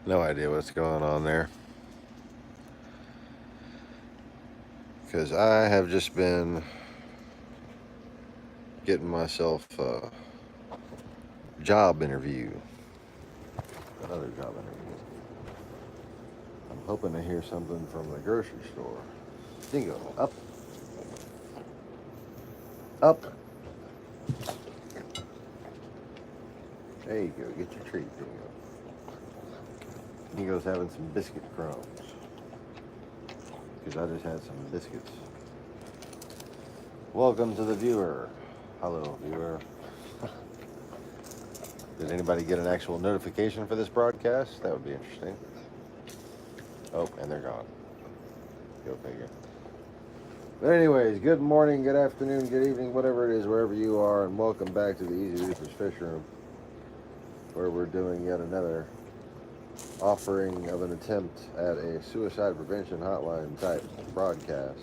No idea what's going on there. Because I have just been getting myself a job interview. Another job interview. I'm hoping to hear something from the grocery store. Dingo, up, up. There you go. Get your treat, Dingo. Dingo's having some biscuit crumbs. Because I just had some biscuits. Welcome to the viewer. Hello, viewer. Did anybody get an actual notification for this broadcast? That would be interesting. Oh, and they're gone. Go figure. But anyways, good morning, good afternoon, good evening, whatever it is, wherever you are, and welcome back to the Easy Reapers Fish Room, where we're doing yet another offering of an attempt at a suicide prevention hotline type broadcast.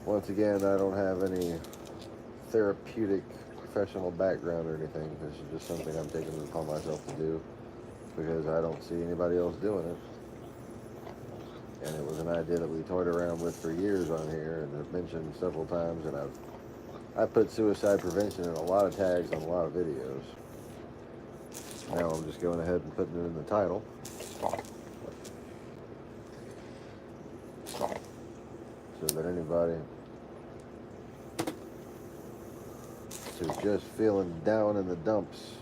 Once again, I don't have any therapeutic professional background or anything. This is just something I'm taking it upon myself to do because I don't see anybody else doing it. And it was an idea that we toyed around with for years on here and have mentioned several times, and I put suicide prevention in a lot of tags on a lot of videos. Now I'm just going ahead and putting it in the title. So that anybody who's just feeling down in the dumps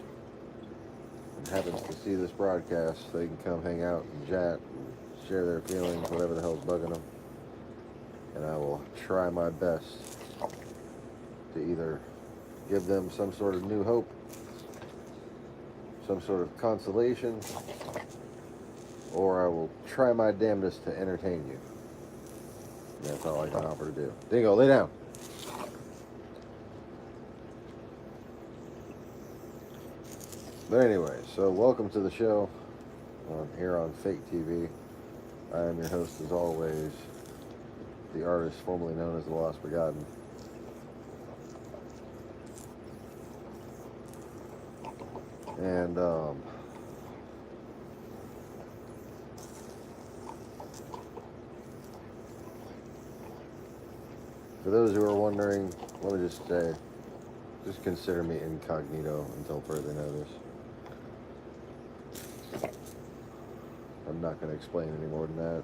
and happens to see this broadcast, they can come hang out and chat and share their feelings, whatever the hell's bugging them. And I will try my best to either give them some sort of new hope, some sort of consolation, or I will try my damnedest to entertain you. And that's all I can offer to do. Dingo, lay down. But anyway, so welcome to the show here on Fake TV. I am your host, as always, the artist formerly known as the Lost Forgotten. And for those who are wondering, let me just say, just consider me incognito until further notice. I'm not going to explain any more than that.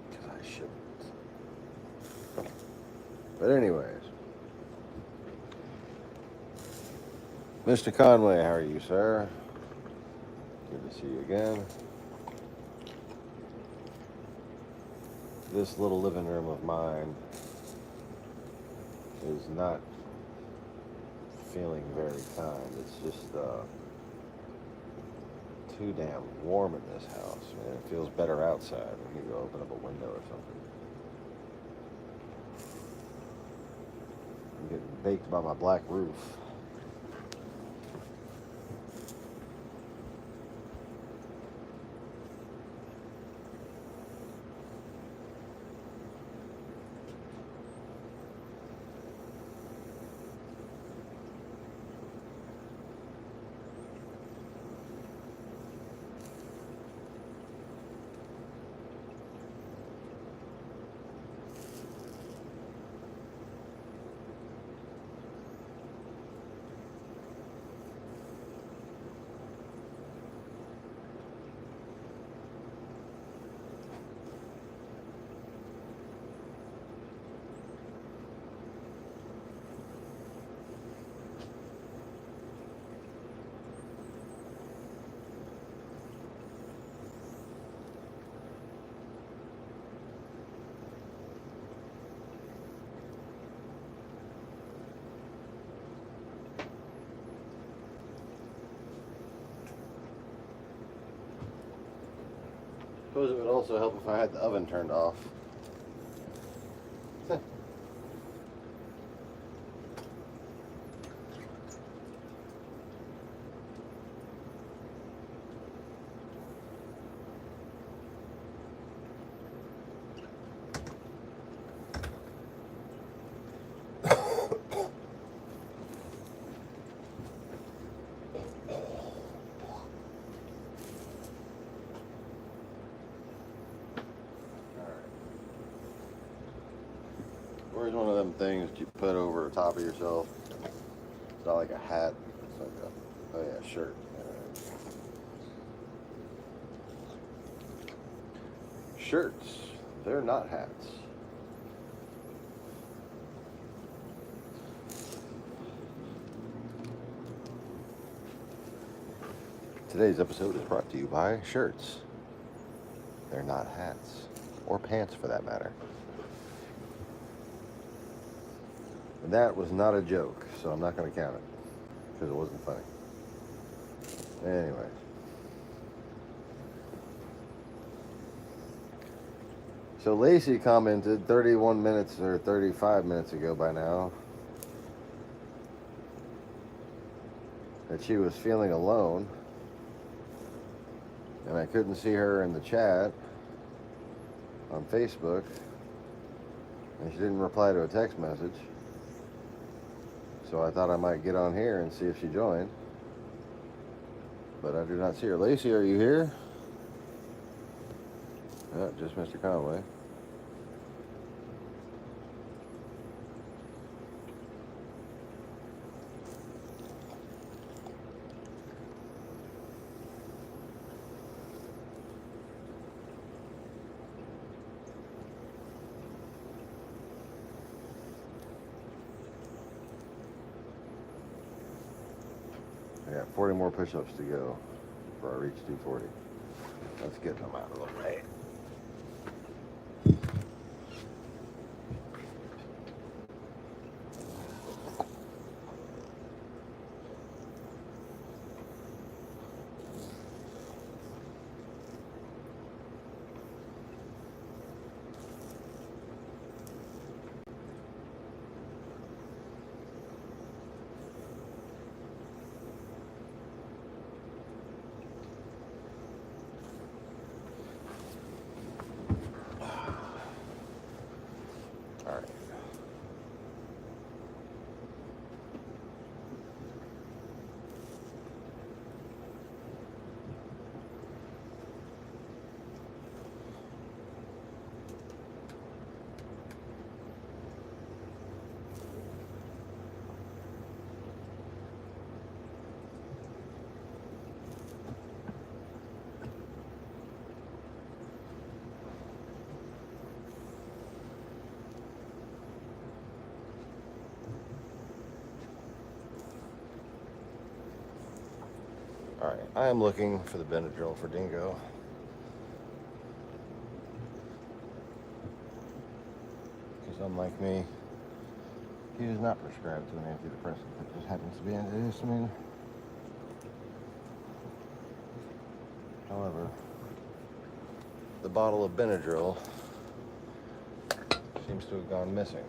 Because I shouldn't. But anyways, Mr. Conway, how are you, sir? Good to see you again. This little living room of mine is not feeling very kind. It's just too damn warm in this house, man. It feels better outside. We need to open up a window or something. I'm getting baked by my black roof. Suppose it would also help if I had the oven turned off. Where's one of them things that you put over the top of yourself? It's not like a hat. It's like a, oh yeah, shirt. Shirts, they're not hats. Today's episode is brought to you by shirts. They're not hats, or pants for that matter. And that was not a joke, so I'm not going to count it, because it wasn't funny. Anyway. So Lacey commented 31 minutes or 35 minutes ago by now that she was feeling alone, and I couldn't see her in the chat on Facebook, and she didn't reply to a text message, so I thought I might get on here and see if she joined, but I do not see her. Lacey, are you here? Oh, just Mr. Conway. I got 40 more push-ups to go before I reach 240. Let's get them out of the way. Alright, I am looking for the Benadryl for Dingo. Because unlike me, he is not prescribed to an antidepressant. It just happens to be antihistamine. However, the bottle of Benadryl seems to have gone missing.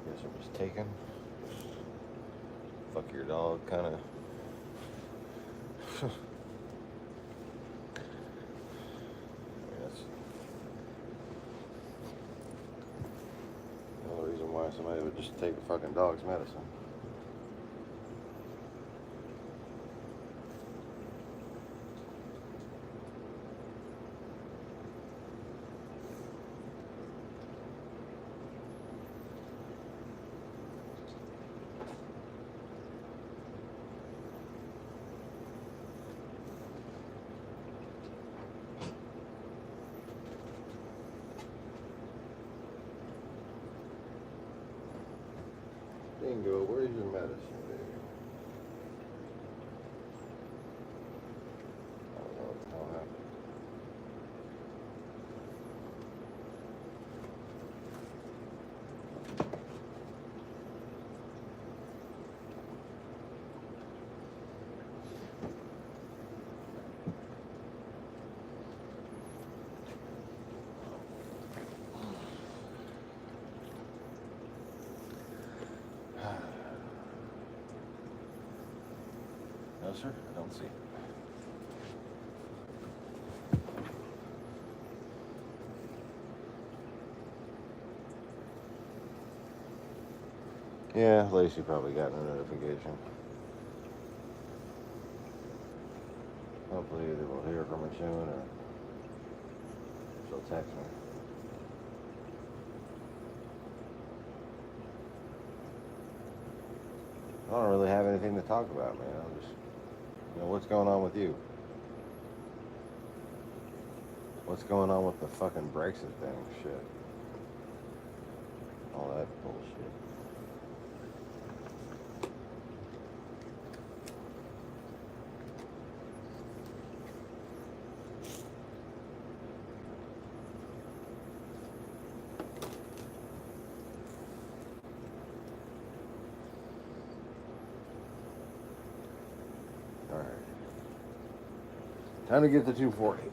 Guess it was taken. Fuck your dog, kind of. That's another reason why somebody would just take the fucking dog's medicine. Dingo, where's your medicine, baby? I don't know what the hell happened. No, sir, I don't see it. Yeah, Lacey probably got a notification. Hopefully either we'll hear from her soon or she'll text me. don't really have anything to talk about, man. I'm just, what's going on with you? What's going on with the fucking Brexit thing? Shit. All that bullshit. Alright. Time to get to 240.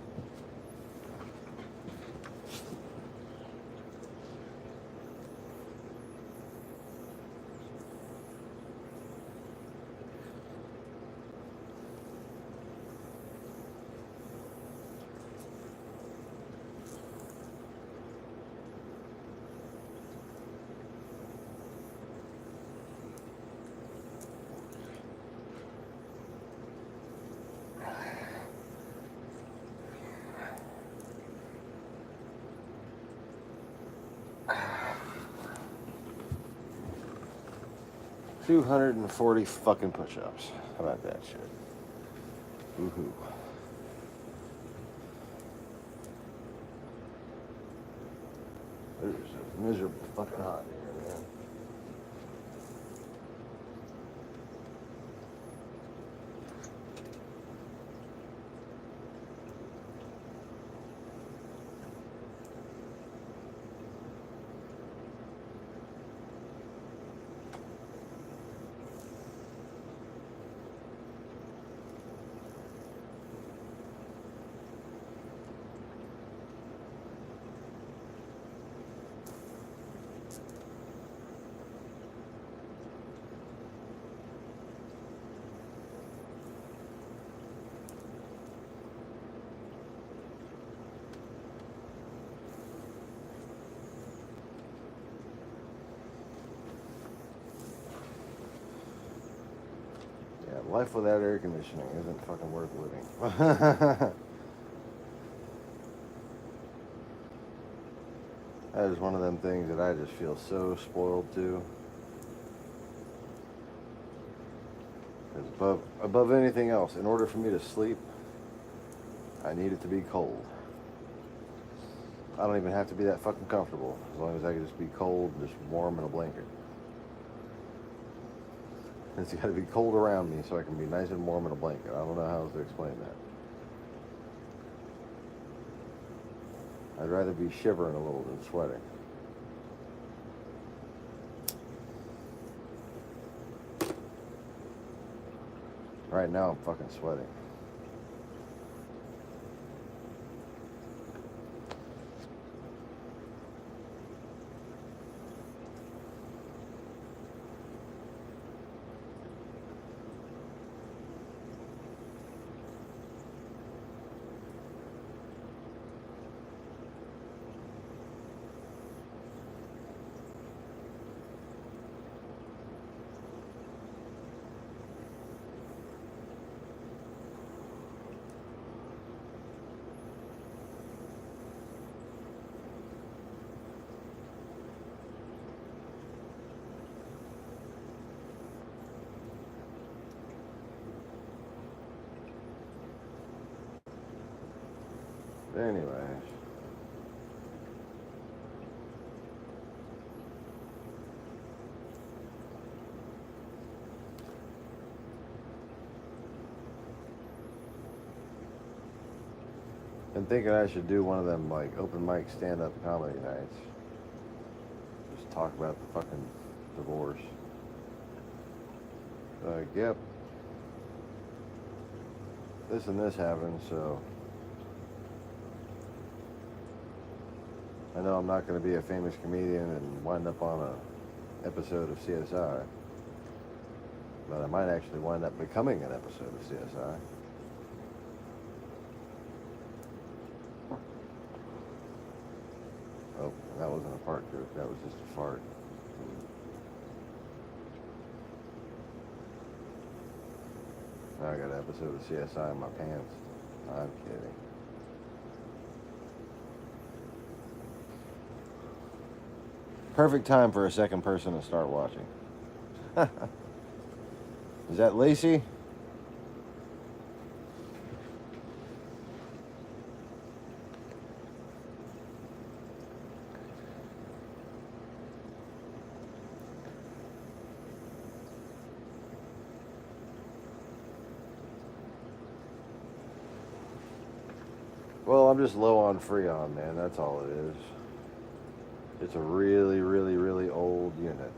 $240 fucking push-ups. How about that shit? Woohoo. It's miserable fucking hot in here, man. Life without air conditioning isn't fucking worth living. That is one of them things that I just feel so spoiled to. Because above anything else, in order for me to sleep, I need it to be cold. I don't even have to be that fucking comfortable, as long as I can just be cold and just warm in a blanket. It's got to be cold around me so I can be nice and warm in a blanket. I don't know how else to explain that. I'd rather be shivering a little than sweating. Right now I'm fucking sweating. Anyways. Been thinking I should do one of them like open mic stand-up comedy nights. Just talk about the fucking divorce. Like, yep. This and this happened, so I know I'm not going to be a famous comedian and wind up on a episode of CSI, but I might actually wind up becoming an episode of CSI. Oh, that wasn't a fart joke. That was just a fart. Now I got an episode of CSI in my pants. I'm kidding. Perfect time for a second person to start watching. Is that Lacey? Well, I'm just low on Freon, man. That's all it is. It's a really, really, really old unit.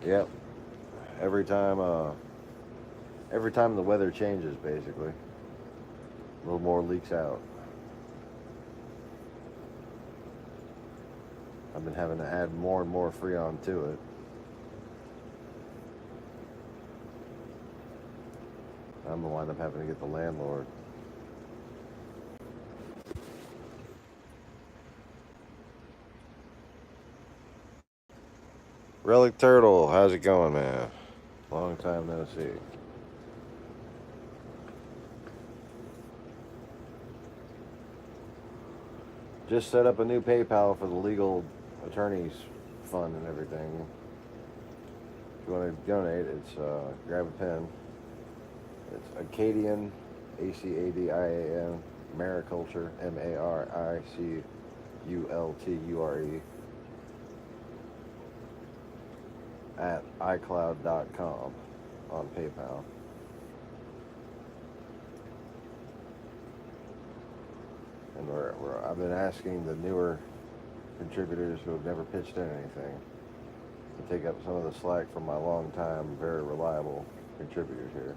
Yep. Every time, every time the weather changes, basically, a little more leaks out. I've been having to add more and more Freon to it. I'm gonna wind up having to get the landlord. Relic Turtle, how's it going, man? Long time no see. Just set up a new PayPal for the legal attorneys fund and everything. If you want to donate, it's grab a pen. It's Acadian, Acadian, Mariculture, Mariculture, at iCloud.com on PayPal. And I've been asking the newer contributors who have never pitched in anything to take up some of the slack from my long-time, very reliable contributors here.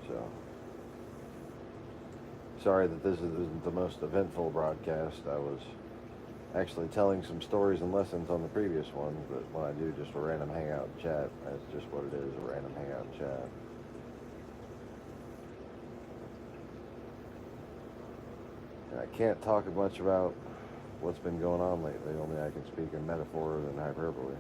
So, sorry that this isn't the most eventful broadcast. I was actually telling some stories and lessons on the previous one, but when I do just a random hangout chat, that's just what it is, a random hangout chat. And I can't talk much about what's been going on lately, only I can speak in metaphor and hyperbole.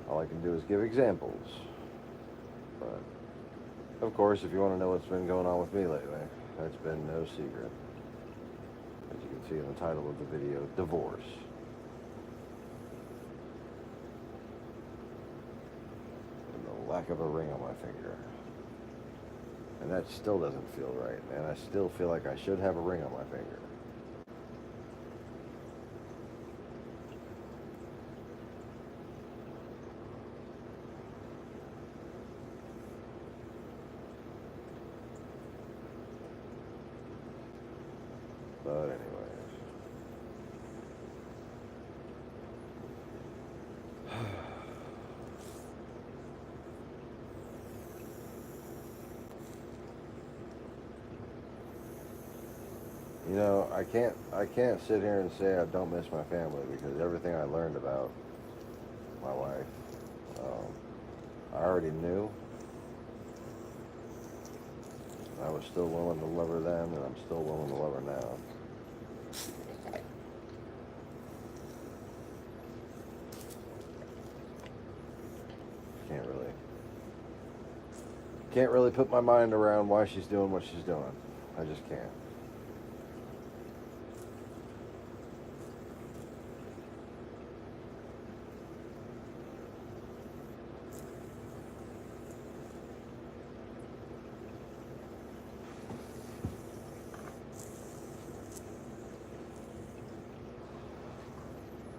All I can do is give examples. But, of course, if you want to know what's been going on with me lately, that's been no secret. As you can see in the title of the video, divorce. And the lack of a ring on my finger. And that still doesn't feel right, man. I still feel like I should have a ring on my finger. But anyways. You know, I can't sit here and say I don't miss my family, because everything I learned about my wife, I already knew. I was still willing to love her then, and I'm still willing to love her now. Can't really put my mind around why she's doing what she's doing. I just can't.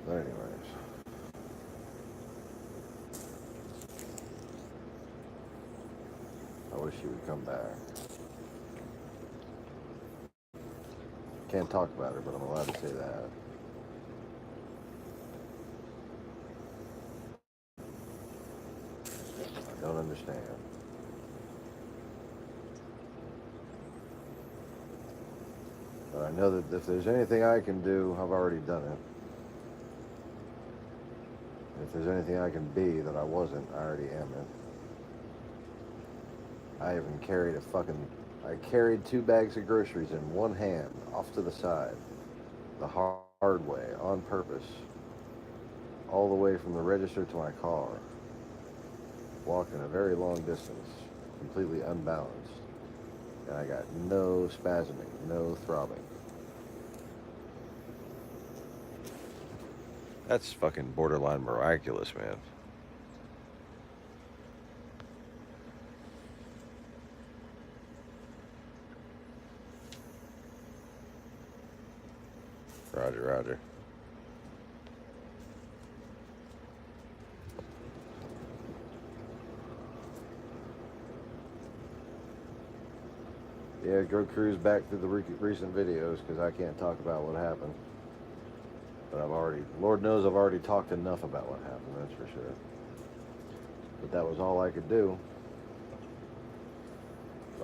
But anyways. I wish she would come back. Can't talk about her, but I'm allowed to say that. I don't understand. But I know that if there's anything I can do, I've already done it. If there's anything I can be that I wasn't, I already am it. I even carried I carried 2 bags of groceries in one hand, off to the side, the hard way, on purpose, all the way from the register to my car, walking a very long distance, completely unbalanced. And I got no spasming, no throbbing. That's fucking borderline miraculous, man. Roger, roger. Yeah, go cruise back through the recent videos because I can't talk about what happened. But Lord knows I've already talked enough about what happened, that's for sure. But that was all I could do.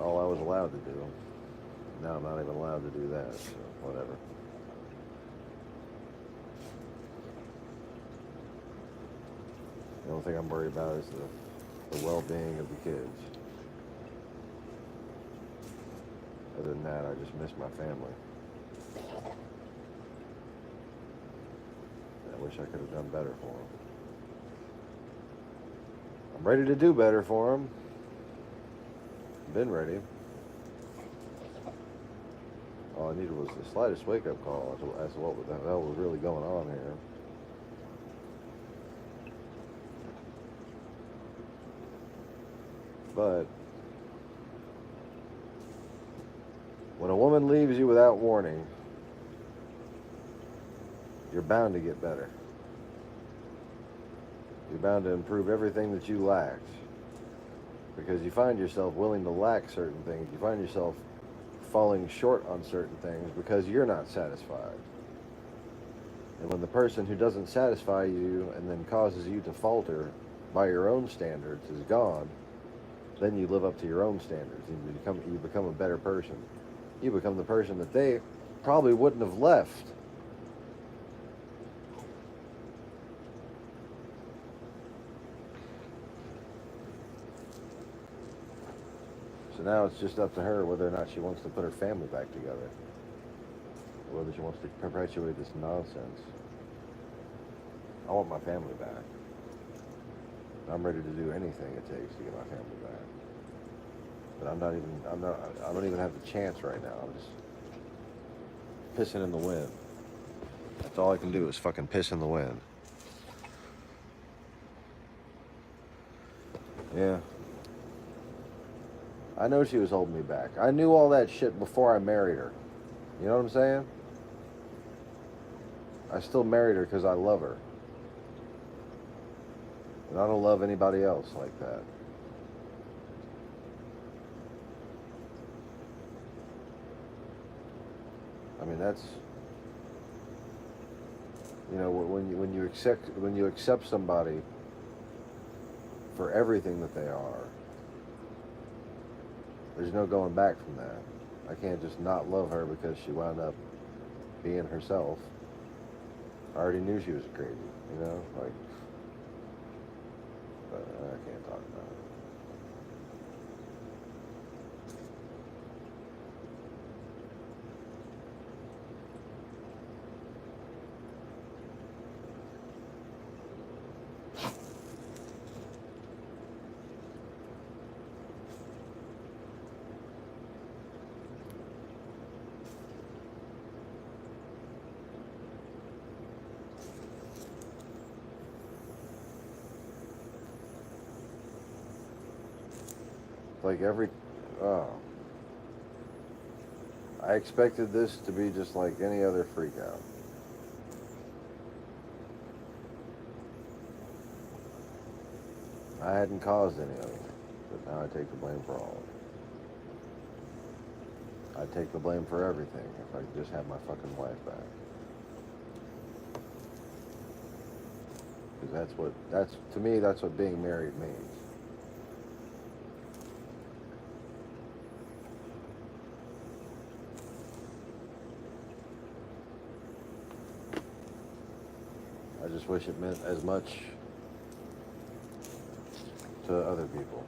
All I was allowed to do. Now I'm not even allowed to do that, so whatever. The only thing I'm worried about is the well-being of the kids. Other than that, I just miss my family. I wish I could have done better for them. I'm ready to do better for them. Been ready. All I needed was the slightest wake-up call as to what the hell was really going on here. But when a woman leaves you without warning, you're bound to get better. You're bound to improve everything that you lacked. Because you find yourself willing to lack certain things. You find yourself falling short on certain things because you're not satisfied. And when the person who doesn't satisfy you and then causes you to falter by your own standards is gone, then you live up to your own standards. You become a better person. You become the person that they probably wouldn't have left. So now it's just up to her whether or not she wants to put her family back together. Or whether she wants to perpetuate this nonsense. I want my family back. I'm ready to do anything it takes to get my family back. But I don't even have the chance right now. I'm just pissing in the wind. That's all I can do is fucking piss in the wind. Yeah. I know she was holding me back. I knew all that shit before I married her. You know what I'm saying? I still married her because I love her. And I don't love anybody else like that. I mean, that's, you know, when you accept somebody for everything that they are, there's no going back from that. I can't just not love her because she wound up being herself. I already knew she was crazy, you know, like, but I can't talk about it. Like I expected this to be just like any other freak out. I hadn't caused any of it, but now I take the blame for all of it. I'd take the blame for everything if I could just have my fucking wife back. Because to me, that's what being married means. I just wish it meant as much to other people.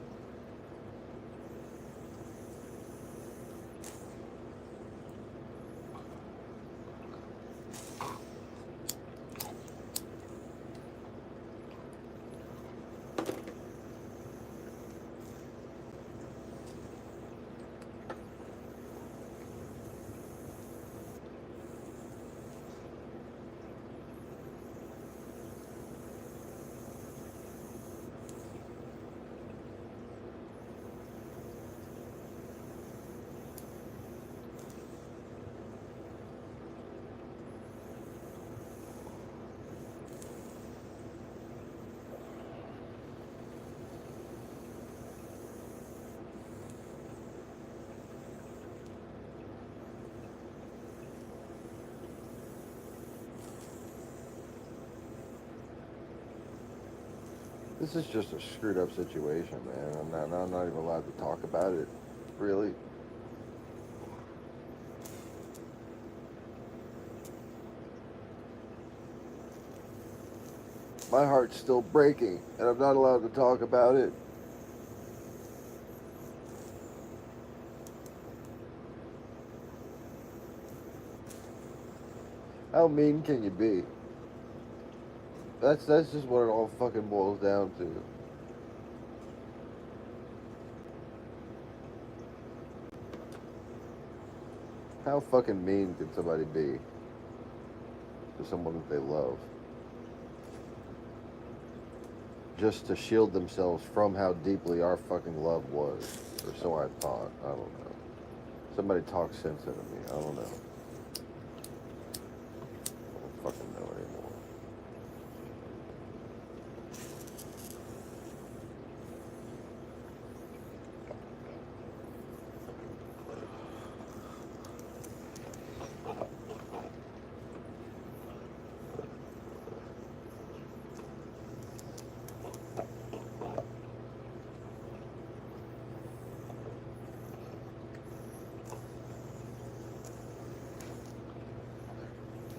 This is just a screwed up situation, man. I'm not even allowed to talk about it, really. My heart's still breaking, and I'm not allowed to talk about it. How mean can you be? That's just what it all fucking boils down to. How fucking mean can somebody be to someone that they love? Just to shield themselves from how deeply our fucking love was. Or so I thought. I don't know. Somebody talk sense into me. I don't know. I don't fucking know anymore.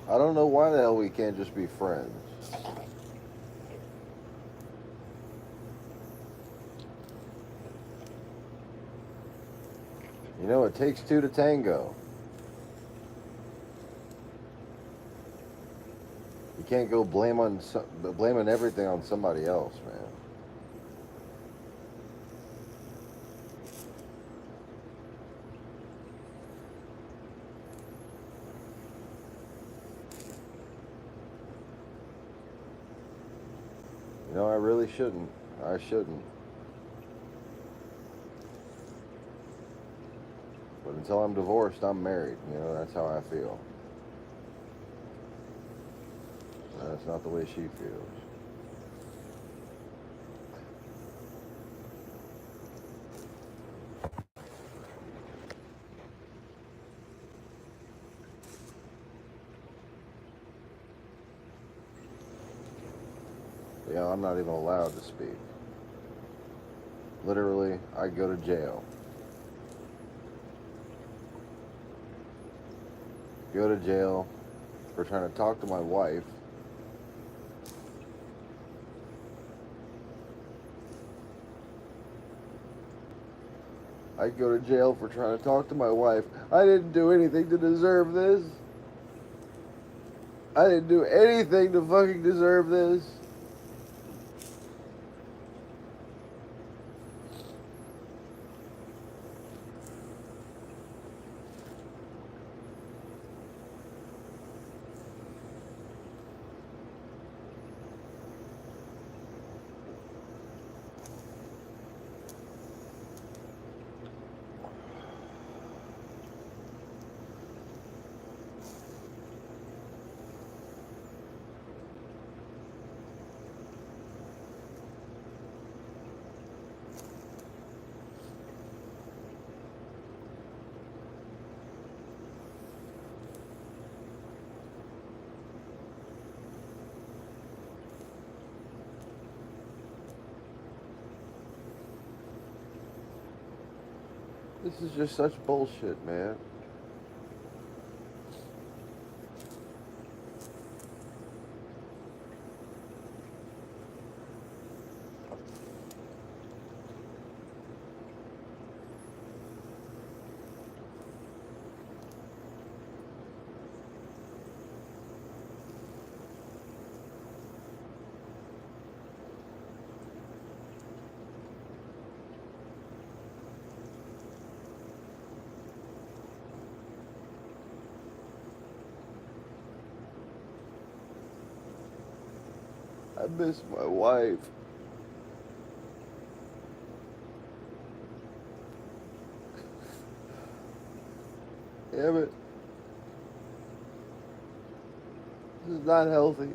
I don't know why the hell we can't just be friends. You know, it takes two to tango. You can't go blaming everything on somebody else, man. You know, I really shouldn't. I shouldn't. But until I'm divorced, I'm married. You know, that's how I feel. That's not the way she feels. You know, I'm not even allowed to speak. Literally, I go to jail. Go to jail for trying to talk to my wife. I go to jail for trying to talk to my wife. I didn't do anything to deserve this. I didn't do anything to fucking deserve this. This is just such bullshit, man. I miss my wife. Damn it. This is not healthy.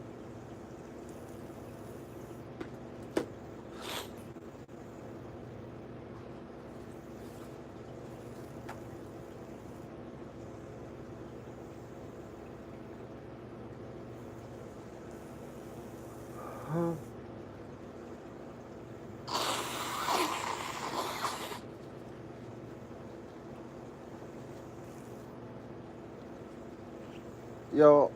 Yo,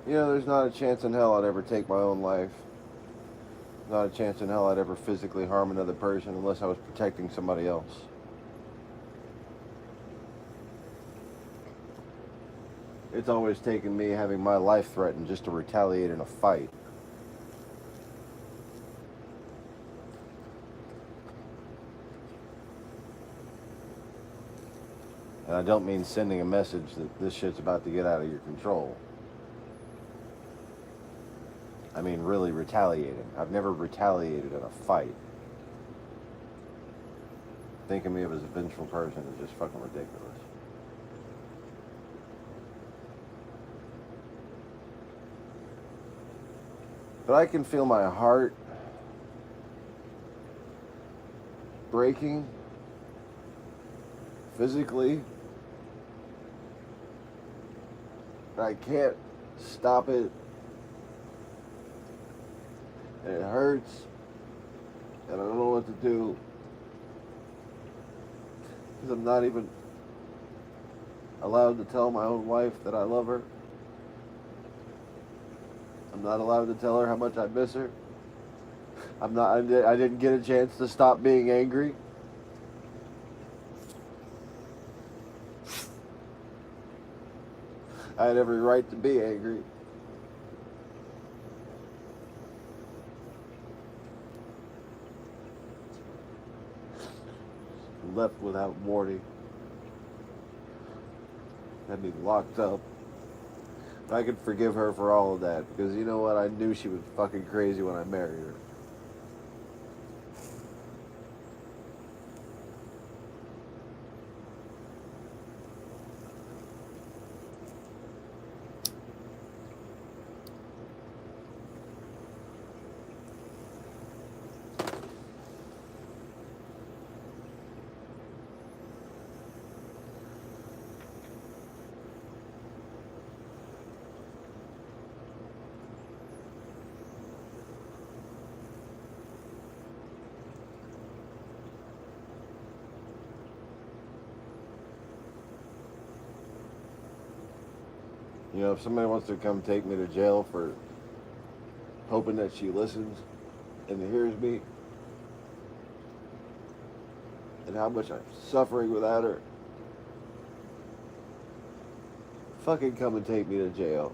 there's not a chance in hell I'd ever take my own life. Not a chance in hell I'd ever physically harm another person unless I was protecting somebody else. It's always taken me having my life threatened just to retaliate in a fight. And I don't mean sending a message that this shit's about to get out of your control. I mean really retaliating. I've never retaliated in a fight. Thinking me of as a vengeful person is just fucking ridiculous. But I can feel my heart breaking physically. But I can't stop it. And it hurts. And I don't know what to do. Because I'm not even allowed to tell my own wife that I love her. I'm not allowed to tell her how much I miss her. I didn't get a chance to stop being angry. I had every right to be angry. Left without warning. Had me locked up. I could forgive her for all of that because you know what? I knew she was fucking crazy when I married her. If somebody wants to come take me to jail for hoping that she listens and hears me and how much I'm suffering without her, fucking come and take me to jail.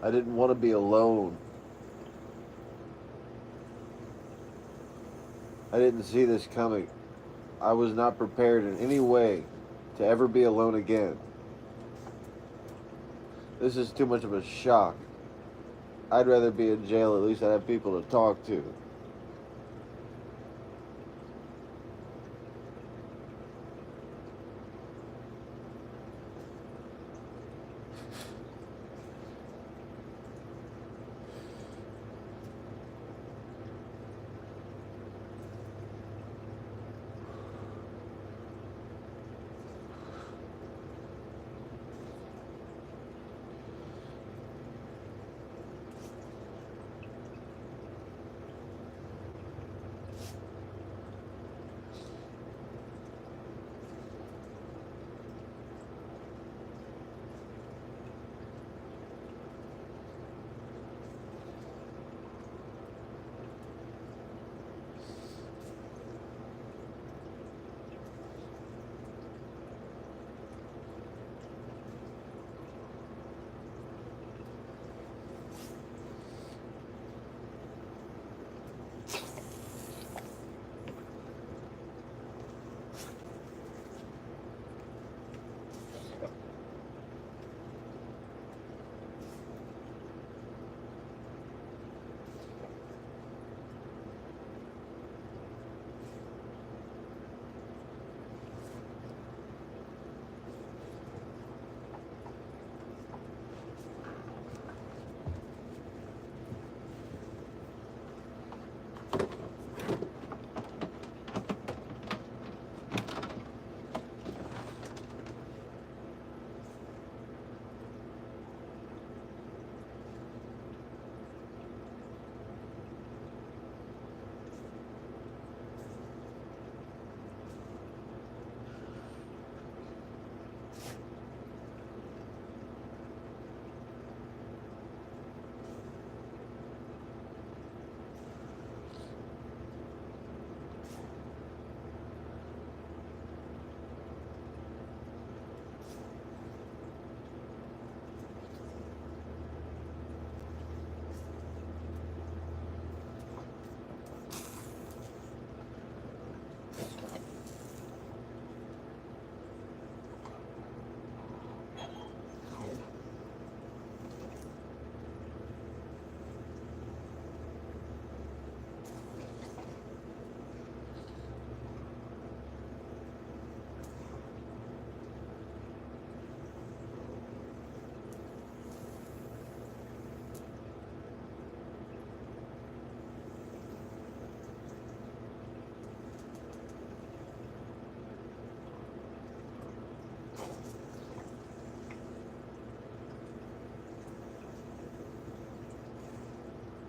I didn't want to be alone. I didn't see this coming. I was not prepared in any way to ever be alone again. This is too much of a shock. I'd rather be in jail, at least I have people to talk to.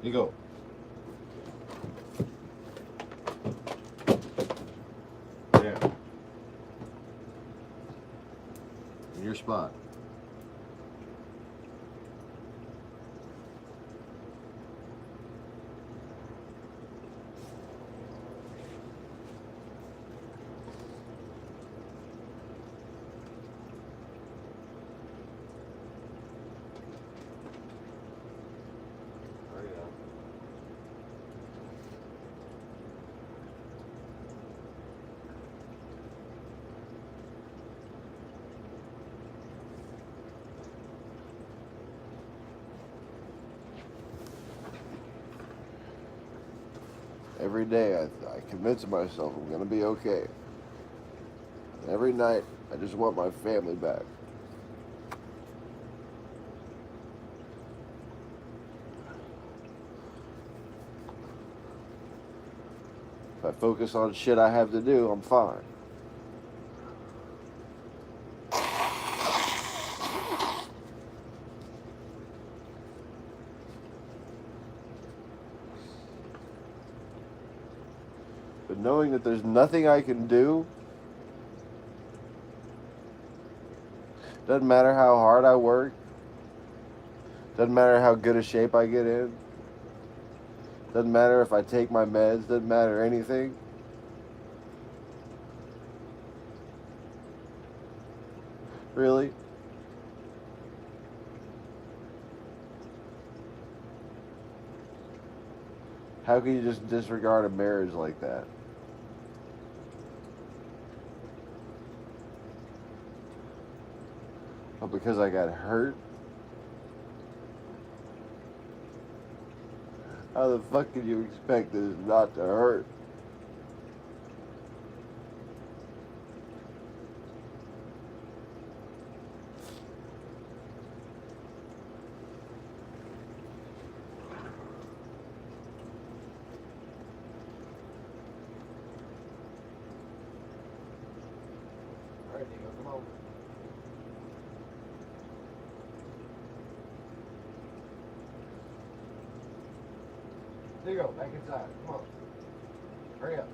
You go. Yeah. In your spot. Every day I convince myself I'm going to be okay. And every night I just want my family back. If I focus on shit I have to do, I'm fine. But knowing that there's nothing I can do, doesn't matter how hard I work, doesn't matter how good a shape I get in, doesn't matter if I take my meds, doesn't matter anything. Really? How can you just disregard a marriage like that? But because I got hurt? How the fuck can you expect this not to hurt? Alright, Nico, come on. There you go, back inside. Come on. Hurry up.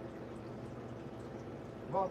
Come on.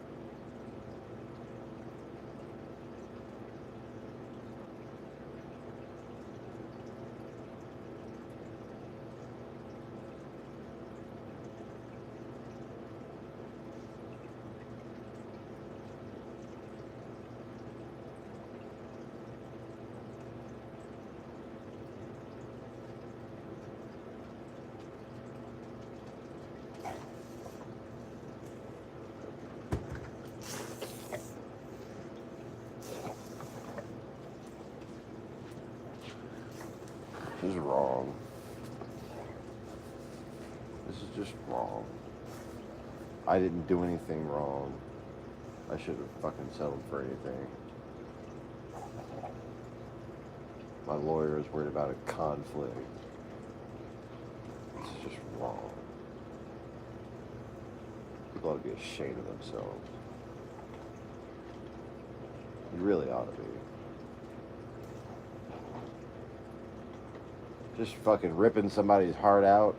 This is wrong. This is just wrong. I didn't do anything wrong. I should have fucking settled for anything. My lawyer is worried about a conflict. This is just wrong. People ought to be ashamed of themselves. You really ought to be. Just fucking ripping somebody's heart out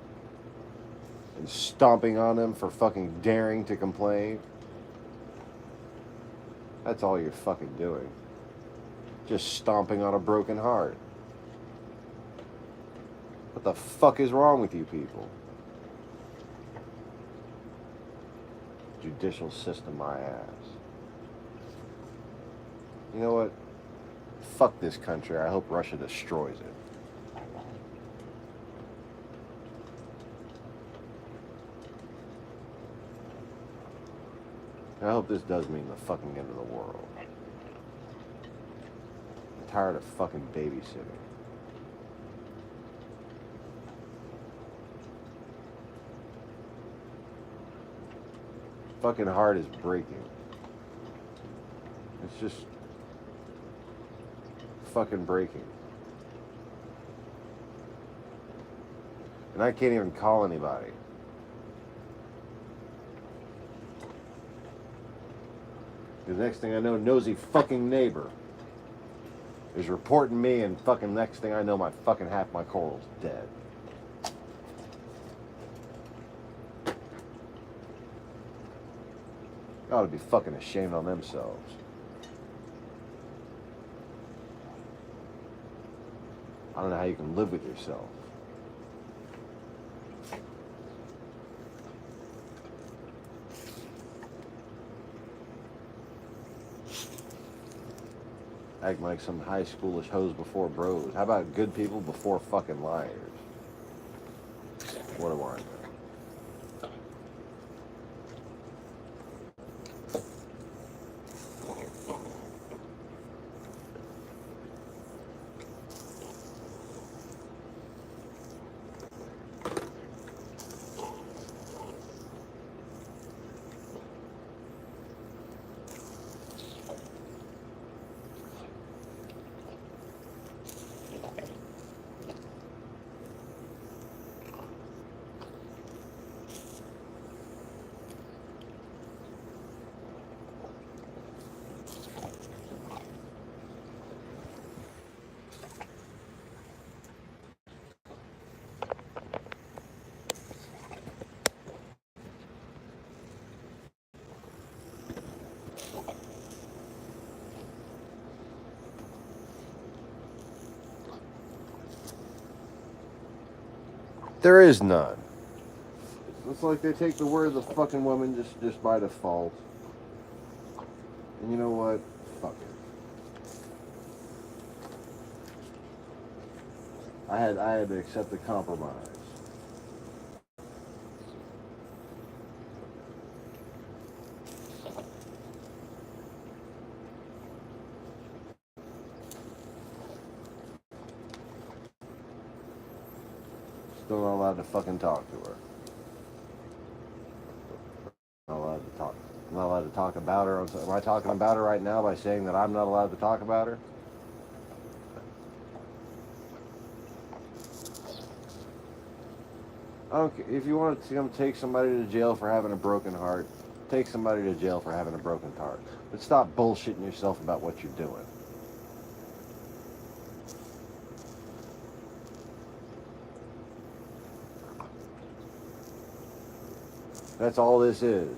and stomping on them for fucking daring to complain. That's all you're fucking doing. Just stomping on a broken heart. What the fuck is wrong with you people? Judicial system, my ass. You know what? Fuck this country. I hope Russia destroys it. I hope this does mean the fucking end of the world. I'm tired of fucking babysitting. Fucking heart is breaking. It's just fucking breaking. And I can't even call anybody. The next thing I know, nosy fucking neighbor is reporting me, and fucking next thing I know, my fucking half my coral's dead. They ought to be fucking ashamed on themselves. I don't know how you can live with yourself. Acting like some high schoolish hoes before bros. How about good people before fucking liars? What do I know? There is none. It's like they take the word of the fucking woman just by default. And you know what? Fuck it. I had to accept the compromise. Still not allowed to fucking talk to her. Not allowed to talk. I'm not allowed to talk about her. Am I talking about her right now by saying that I'm not allowed to talk about her? I don't care. If you want to come take somebody to jail for having a broken heart, take somebody to jail for having a broken heart. But stop bullshitting yourself about what you're doing. That's all this is.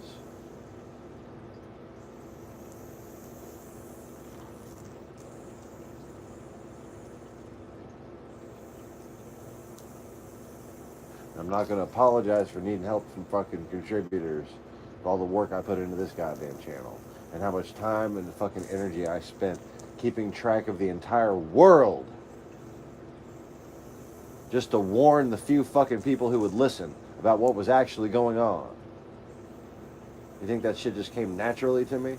I'm not going to apologize for needing help from fucking contributors for all the work I put into this goddamn channel and how much time and fucking energy I spent keeping track of the entire world just to warn the few fucking people who would listen about what was actually going on. You think that shit just came naturally to me?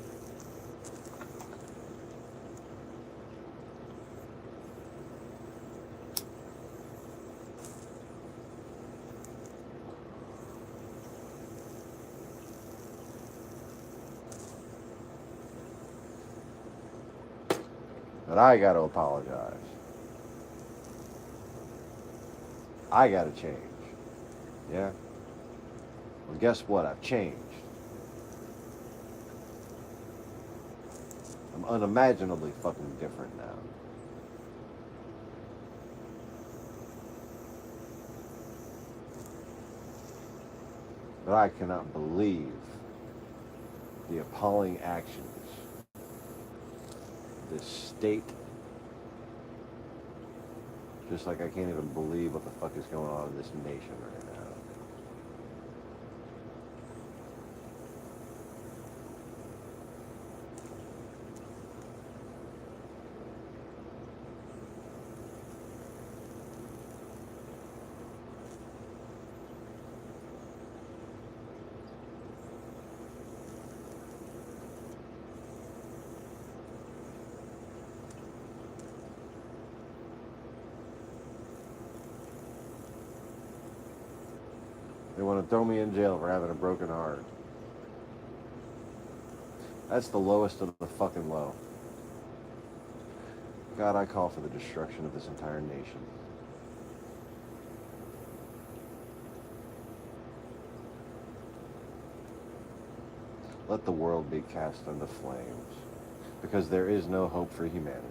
But I got to apologize. I got to change. Yeah? Well, guess what? I've changed. I'm unimaginably fucking different now. But I cannot believe the appalling actions this state, just like I can't even believe what the fuck is going on in this nation right now. They want to throw me in jail for having a broken heart. That's the lowest of the fucking low. God, I call for the destruction of this entire nation. Let the world be cast into flames, because there is no hope for humanity.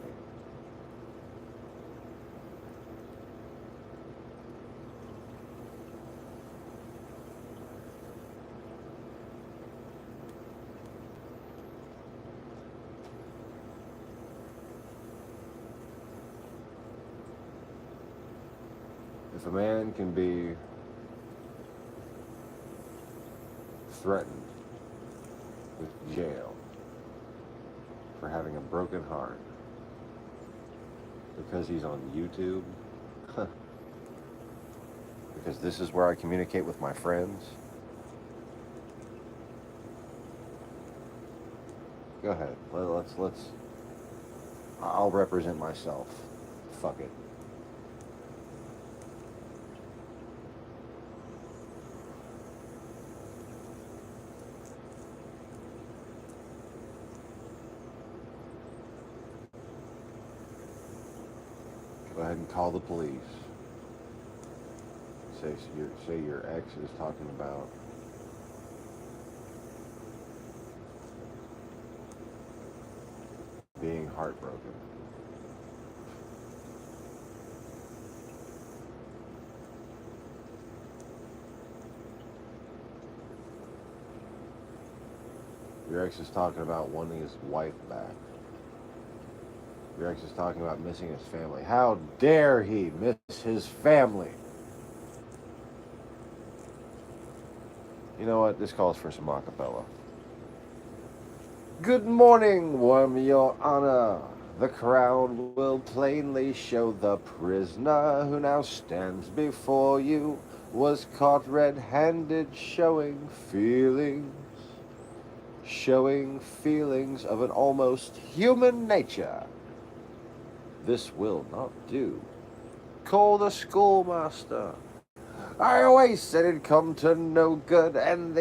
a man can be threatened with jail for having a broken heart because he's on YouTube, because this is where I communicate with my friends, go ahead. Let's. I'll represent myself. Fuck it. Go ahead and call the police. Say your ex is talking about being heartbroken. Your ex is talking about wanting his wife back. Your ex is talking about missing his family. How dare he miss his family? You know what? This calls for some acapella. Good morning, your honor. The crown will plainly show the prisoner who now stands before you was caught red-handed showing feelings of an almost human nature. This will not do. Call the schoolmaster. I always said it'd come to no good, and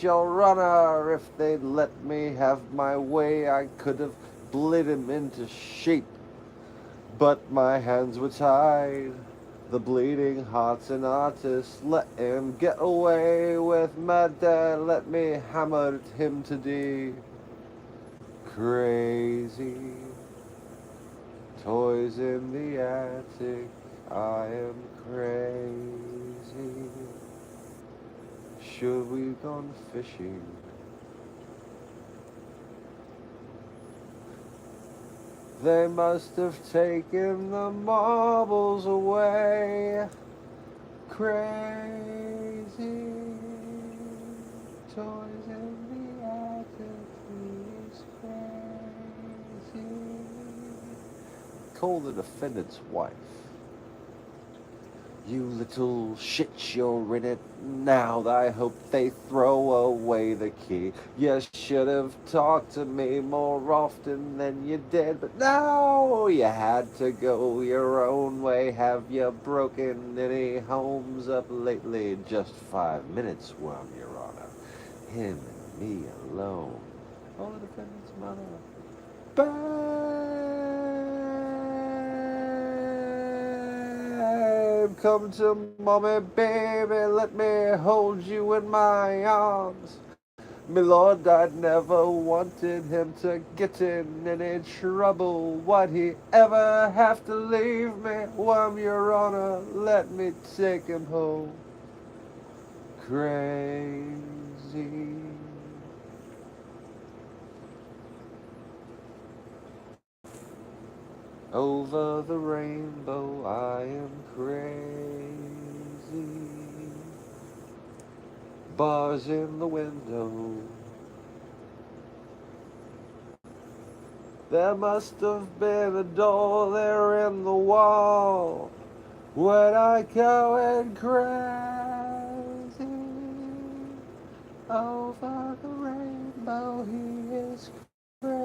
your honor, if they'd let me have my way, I could have split him into sheep. But my hands were tied. The bleeding heart's an artist. Let him get away with murder. Let me hammer him to D. Crazy. Toys in the attic. I am crazy. Should we gone fishing? They must have taken the marbles away. Crazy. Toys in the attic. He's crazy. Call the defendant's wife. You little shit, you're in it now. I hope they throw away the key. You should have talked to me more often than you did, but now you had to go your own way. Have you broken any homes up lately? Just 5 minutes, Worm, Your Honor. Him and me alone. Oh, the defendant's mother. Come to mommy, baby, let me hold you in my arms. Me lord, I'd never wanted him to get in any trouble. Why'd he ever have to leave me? Worm, Your Honor, let me take him home. Crazy. Over the rainbow, I am crazy. Bars in the window. There must have been a door there in the wall. When I go and crazy. Over the rainbow, he is crazy.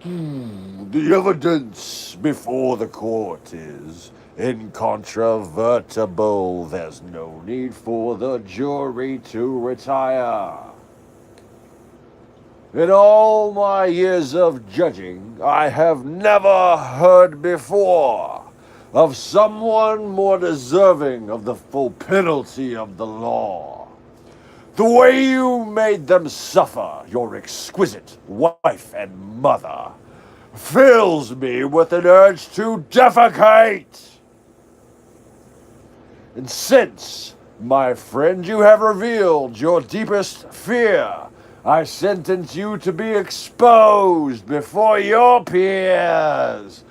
The evidence before the court is incontrovertible. There's no need for the jury to retire. In all my years of judging, I have never heard before of someone more deserving of the full penalty of the law. The way you made them suffer, your exquisite wife and mother, fills me with an urge to defecate. And since, my friend, you have revealed your deepest fear, I sentence you to be exposed before your peers.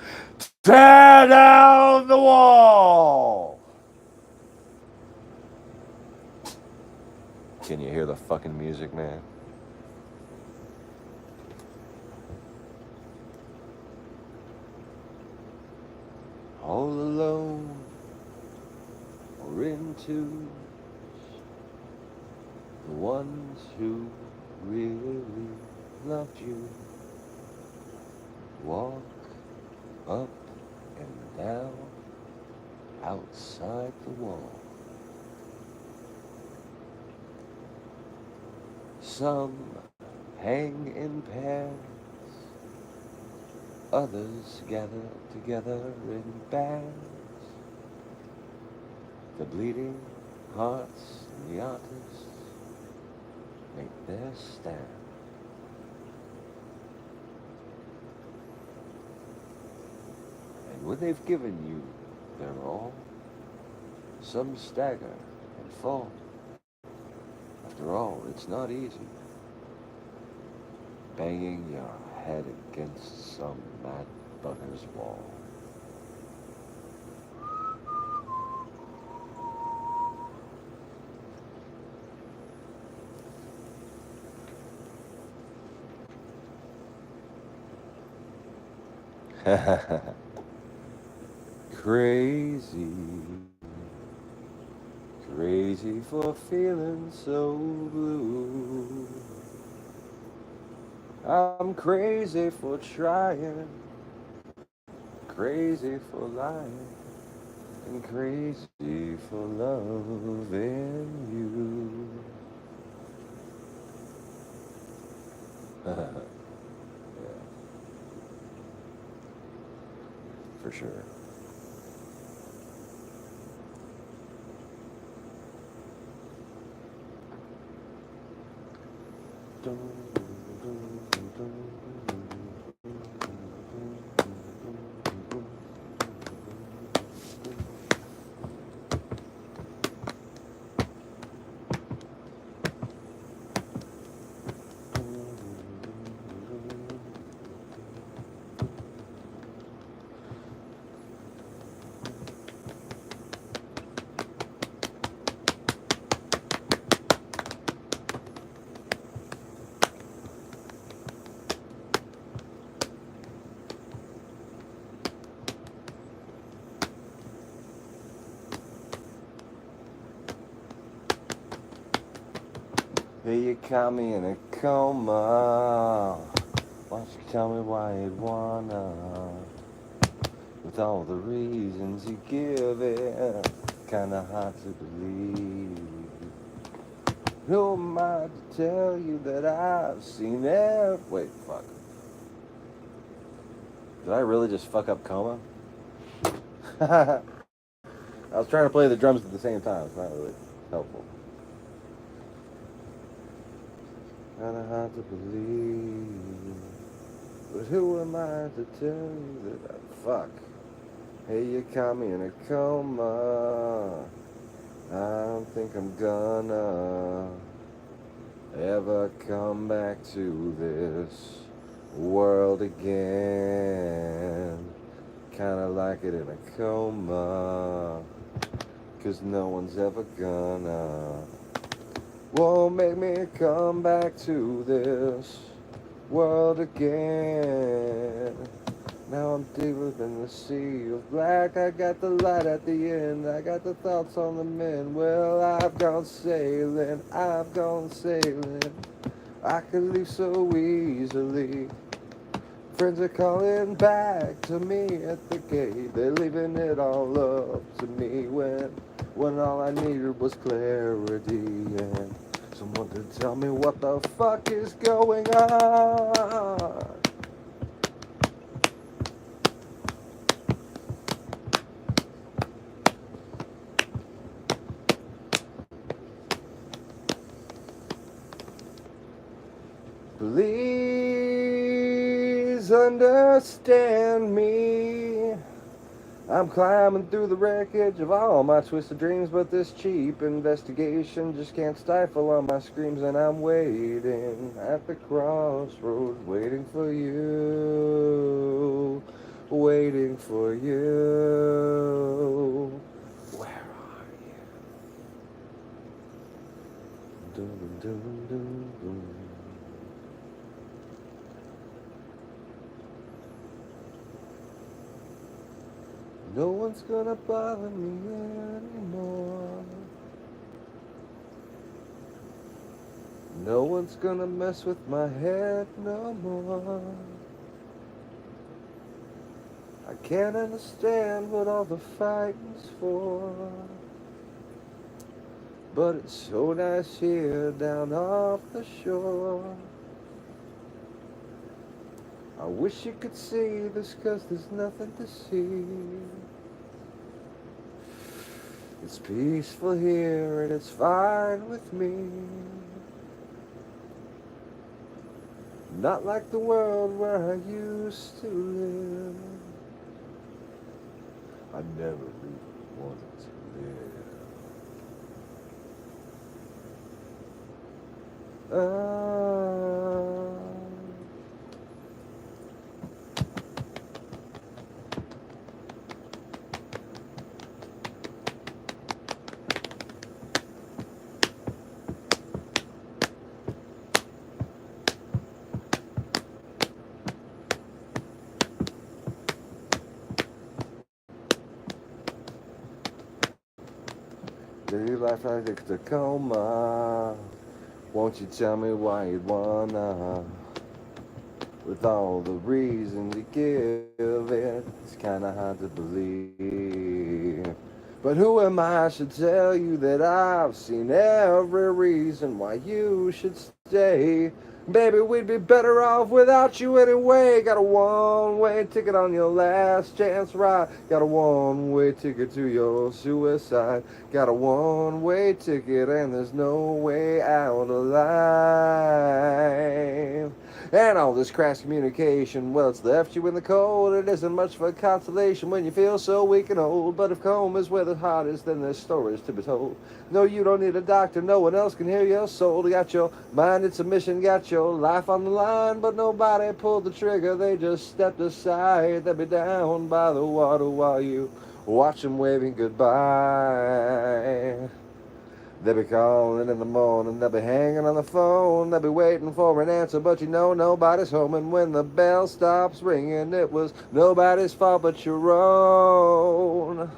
Tear down the wall. Can you hear the fucking music, man? All alone or in twos, the ones who really loved you walk up and down outside the wall. Some hang in pairs, others gather together in bands. The bleeding hearts and the artists make their stand. And when they've given you their all, some stagger and fall. After all, it's not easy banging your head against some mad bugger's wall. Crazy, crazy for feeling so blue. I'm crazy for trying, crazy for lying, and crazy for loving you. Yeah, for sure. Hey, you caught me in a coma. Why don't you tell me why you'd wanna? With all the reasons you give it, kinda hard to believe. Who am I to tell you that I've seen it? Wait, fuck. Did I really just fuck up coma? I was trying to play the drums at the same time. It's not really helpful. Kinda hard to believe, but who am I to tell you that fuck? Hey, you caught me in a coma. I don't think I'm gonna ever come back to this world again. Kinda like it in a coma, 'cause no one's ever gonna won't make me come back to this world again. Now I'm deeper than the sea of black. I got the light at the end, I got the thoughts on the mend. Well, I've gone sailing, I've gone sailing. I could leave so easily. Friends are calling back to me at the gate. They're leaving it all up to me when all I needed was clarity and someone to tell me what the fuck is going on. Please understand me. I'm climbing through the wreckage of all my twisted dreams, but this cheap investigation just can't stifle all my screams, and I'm waiting at the crossroads, waiting for you, waiting for you. Where are you? Dun, dun, dun, dun. No one's gonna bother me anymore. No one's gonna mess with my head no more. I can't understand what all the fighting's for, but it's so nice here down off the shore. I wish you could see this, 'cause there's nothing to see. It's peaceful here and it's fine with me. Not like the world where I used to live. I never really wanted to live. Daily life like a Tacoma. Won't you tell me why you'd wanna? With all the reasons you give it, it's kinda hard to believe. But who am I to tell you that I've seen every reason why you should stay? Baby, we'd be better off without you anyway. Got a one-way ticket on your last chance ride. Got a one-way ticket to your suicide. Got a one-way ticket and there's no way out alive. And all this crass communication, well, it's left you in the cold. It isn't much of a consolation when you feel so weak and old. But if home is where the heart is, then there's stories to be told. No, you don't need a doctor, no one else can hear your soul. You got your mind in submission, got your life on the line, but nobody pulled the trigger, they just stepped aside. They'll be down by the water while you watch them waving goodbye. They'll be calling in the morning, they'll be hanging on the phone, they'll be waiting for an answer, but you know nobody's home. And when the bell stops ringing, it was nobody's fault but your own.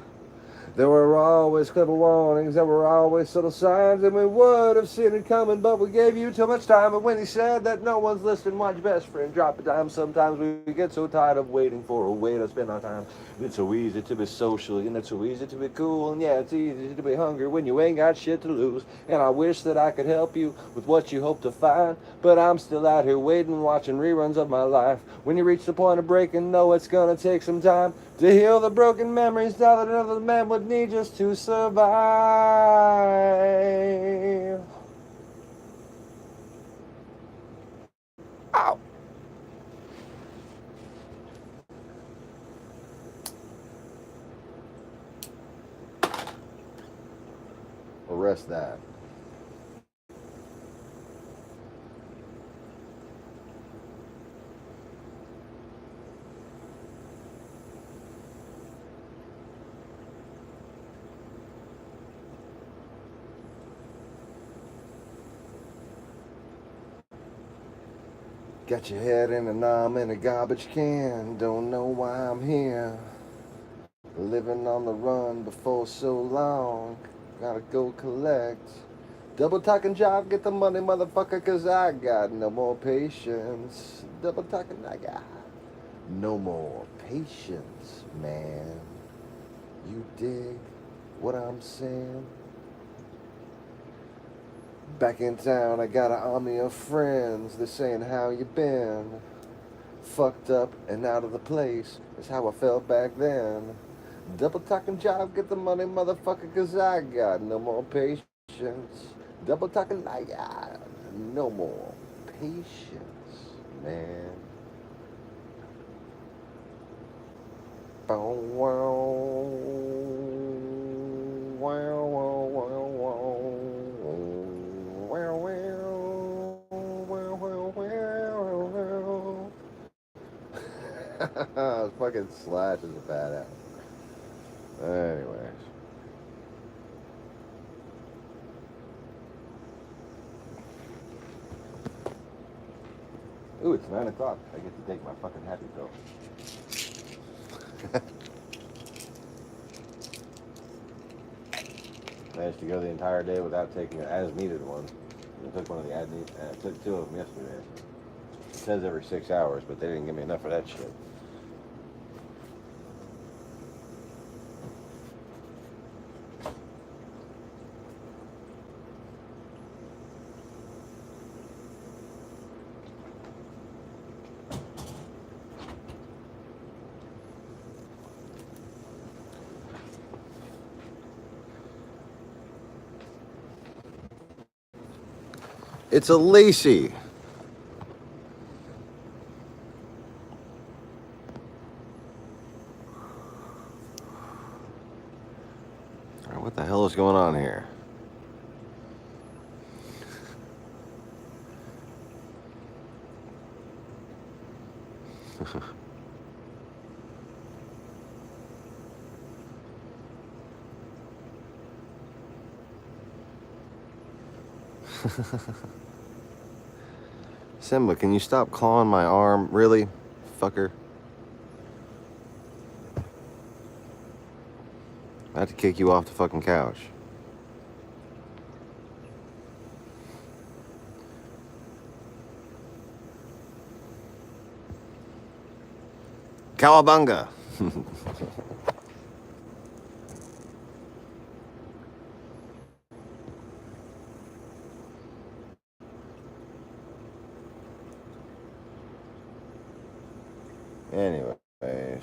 There were always clever warnings, there were always subtle signs, and we would have seen it coming, but we gave you too much time. And when he said that no one's listening, why'd your best friend drop a dime? Sometimes we get so tired of waiting for a way to spend our time. It's so easy to be social, and it's so easy to be cool, and yeah, it's easy to be hungry when you ain't got shit to lose. And I wish that I could help you with what you hope to find, but I'm still out here waiting, watching reruns of my life. When you reach the point of breaking, know it's gonna take some time to heal the broken memories now that another man would need just to survive. Ow! Arrest that. Got your head in and I'm in a garbage can. Don't know why I'm here. Living on the run before so long. Gotta go collect. Double talking job, get the money, motherfucker, 'cause I got no more patience. Double talking, I got no more patience, man. You dig what I'm saying? Back in town, I got an army of friends. They're saying how you been. Fucked up and out of the place is how I felt back then. Double talking job, get the money, motherfucker, 'cause I got no more patience. Double talking, I got no more patience, man. Bow, wow. Wow, wow, wow, wow. Wow, wow. Wow, wow, wow, wow. Fucking Slash is a badass. Anyways. Ooh, it's 9 o'clock. I get to take my fucking happy pill. Managed to go the entire day without taking an as-needed one. I took one of the as-needed. I took 2 of them yesterday. It says every 6 hours, but they didn't give me enough of that shit. It's a Lacey. What the hell is going on here? Simba, can you stop clawing my arm? Really? Fucker. I have to kick you off the fucking couch. Cowabunga. Anyways.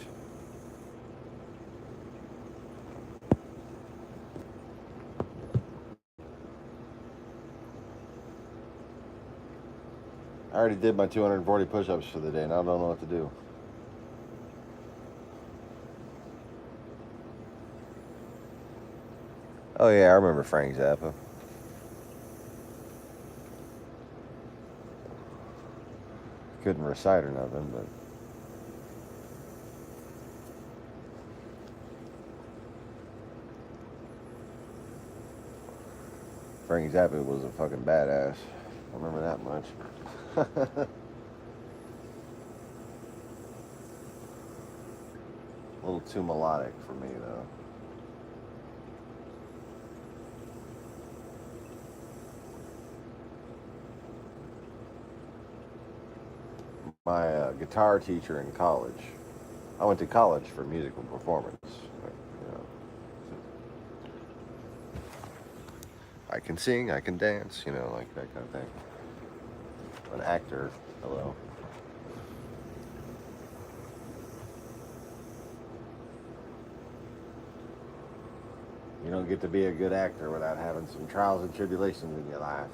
I already did my 240 push-ups for the day, and I don't know what to do. Oh yeah, I remember Frank Zappa. Couldn't recite or nothing, but Frank Zappa was a fucking badass. I remember that much. A little too melodic for me, though. My guitar teacher in college. I went to college for musical performance. You know, I can sing, I can dance, you know, like that kind of thing. An actor, hello. You don't get to be a good actor without having some trials and tribulations in your life.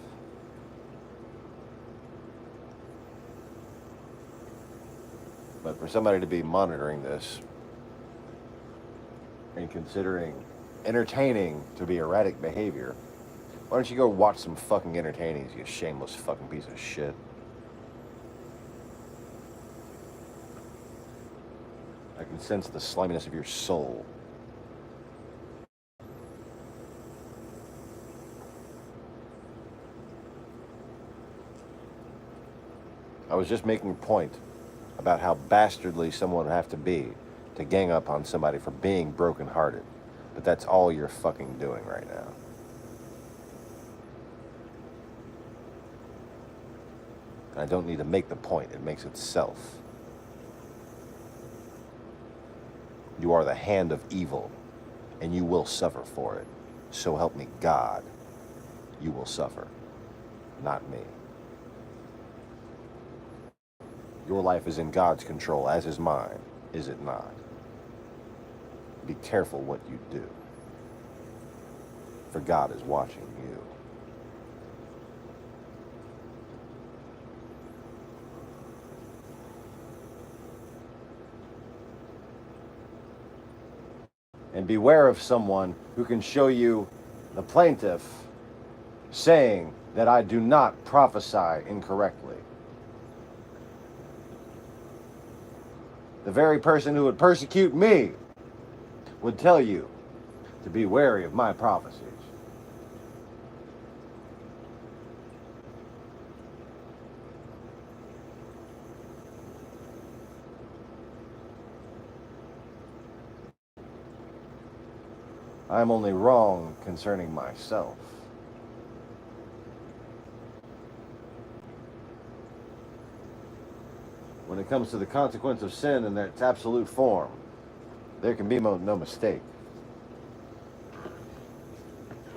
But for somebody to be monitoring this and considering entertaining to be erratic behavior, why don't you go watch some fucking entertainings, you shameless fucking piece of shit. I can sense the sliminess of your soul. I was just making a point about how bastardly someone would have to be to gang up on somebody for being brokenhearted. But that's all you're fucking doing right now. And I don't need to make the point, it makes itself. You are the hand of evil, and you will suffer for it. So help me God, you will suffer, not me. Your life is in God's control, as is mine, is it not? Be careful what you do, for God is watching you. And beware of someone who can show you the plaintiff saying that I do not prophesy incorrectly. The very person who would persecute me would tell you to be wary of my prophecies. I am only wrong concerning myself. When it comes to the consequence of sin in its absolute form, there can be no mistake.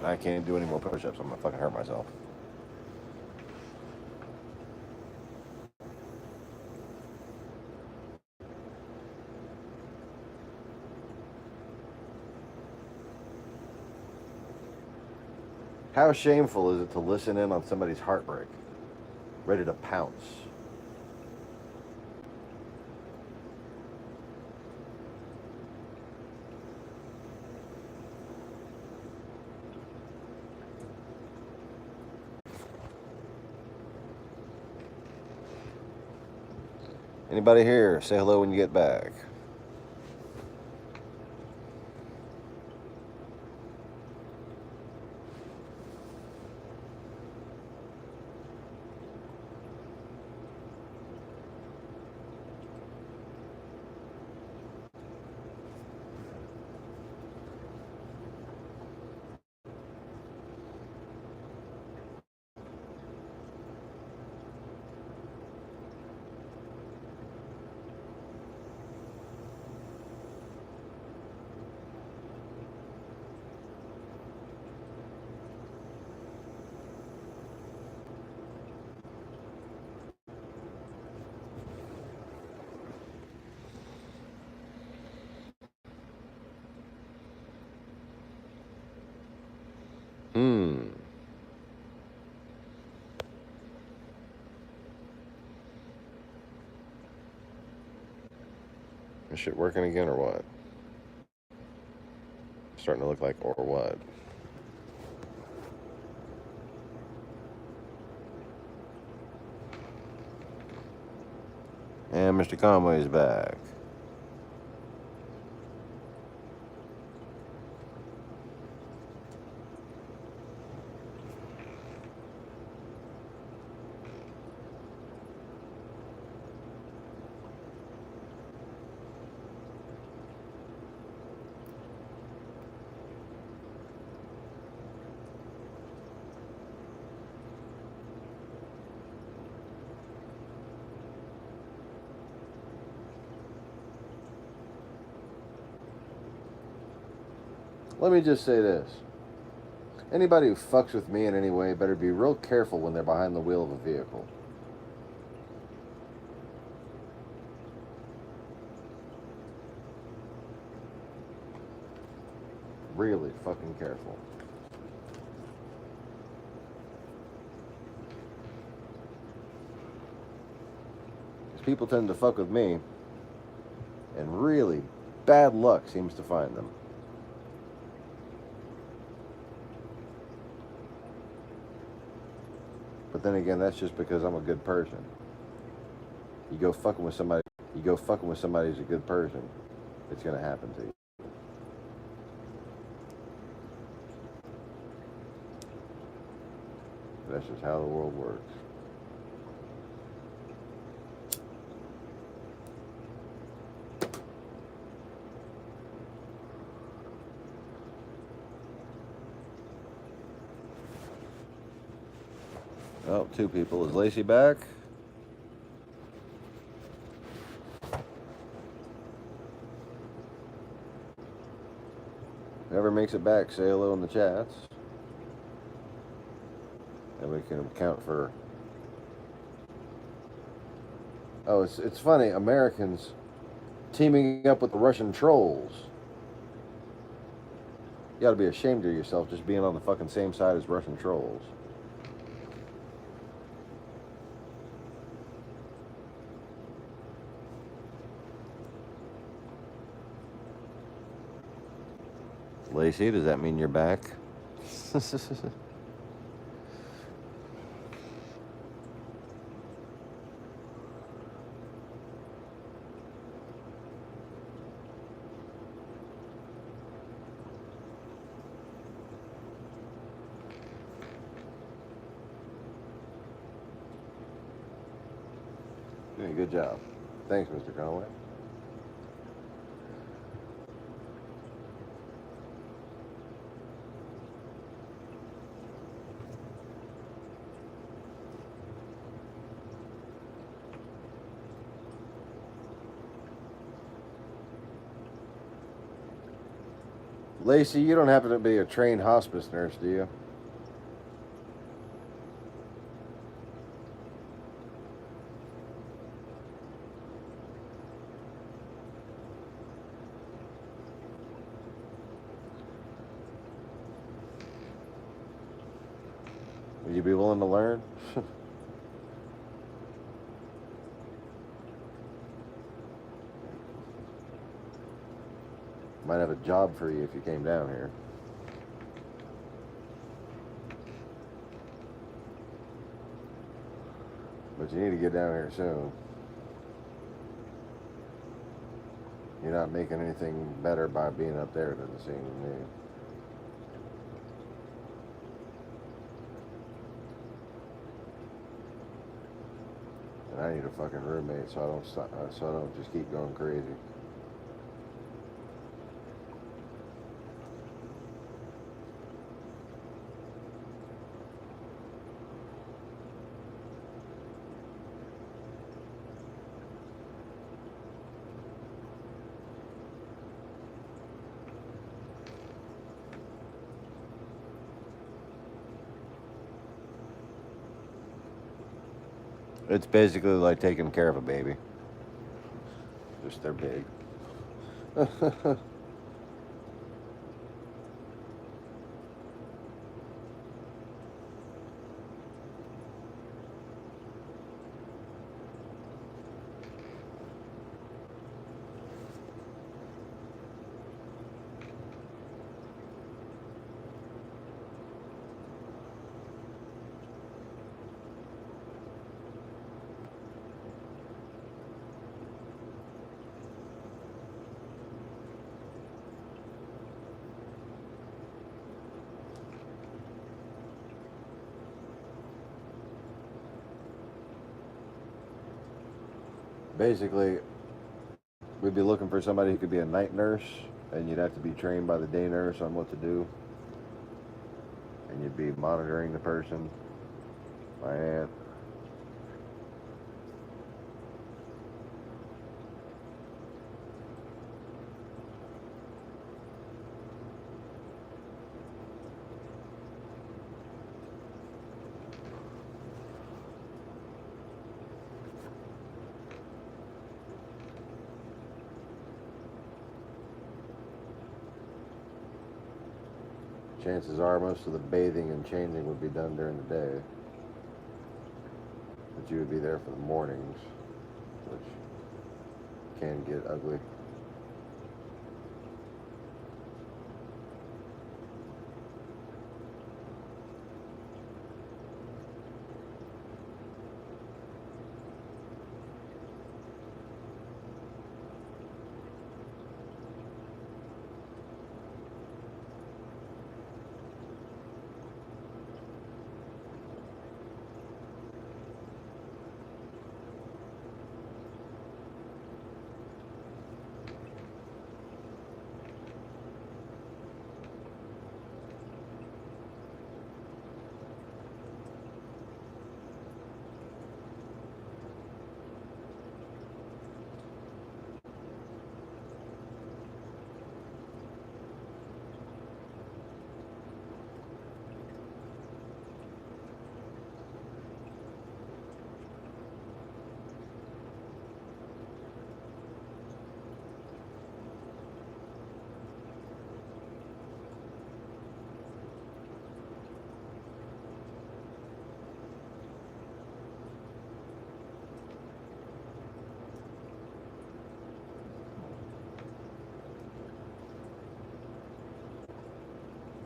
I can't do any more push-ups. I'm gonna fucking hurt myself. How shameful is it to listen in on somebody's heartbreak, ready to pounce? Anybody here? Say hello when you get back. Is shit working again or what? Starting to look like or what? And Mr. Conway is back. Let me just say this. Anybody who fucks with me in any way better be real careful when they're behind the wheel of a vehicle. Really fucking careful. Because people tend to fuck with me, and really bad luck seems to find them. But then again, that's just because I'm a good person. You go fucking with somebody who's a good person, it's gonna happen to you. That's just how the world works. Oh, two people. Is Lacey back? Whoever makes it back, say hello in the chats. And we can account for... Oh, it's funny. Americans teaming up with the Russian trolls. You gotta be ashamed of yourself just being on the fucking same side as Russian trolls. Lacey, does that mean you're back? Yeah, good job. Thanks, Mr. Conway. Lacey, you don't happen to be a trained hospice nurse, do you? Would you be willing to learn? Might have a job for you if you came down here. But you need to get down here soon. You're not making anything better by being up there, it doesn't seem to me. And I need a fucking roommate so I don't just keep going crazy. It's basically like taking care of a baby. Just they're big. Basically, we'd be looking for somebody who could be a night nurse, and you'd have to be trained by the day nurse on what to do. And you'd be monitoring the person. My aunt. Chances are most of the bathing and changing would be done during the day. But you would be there for the mornings, which can get ugly.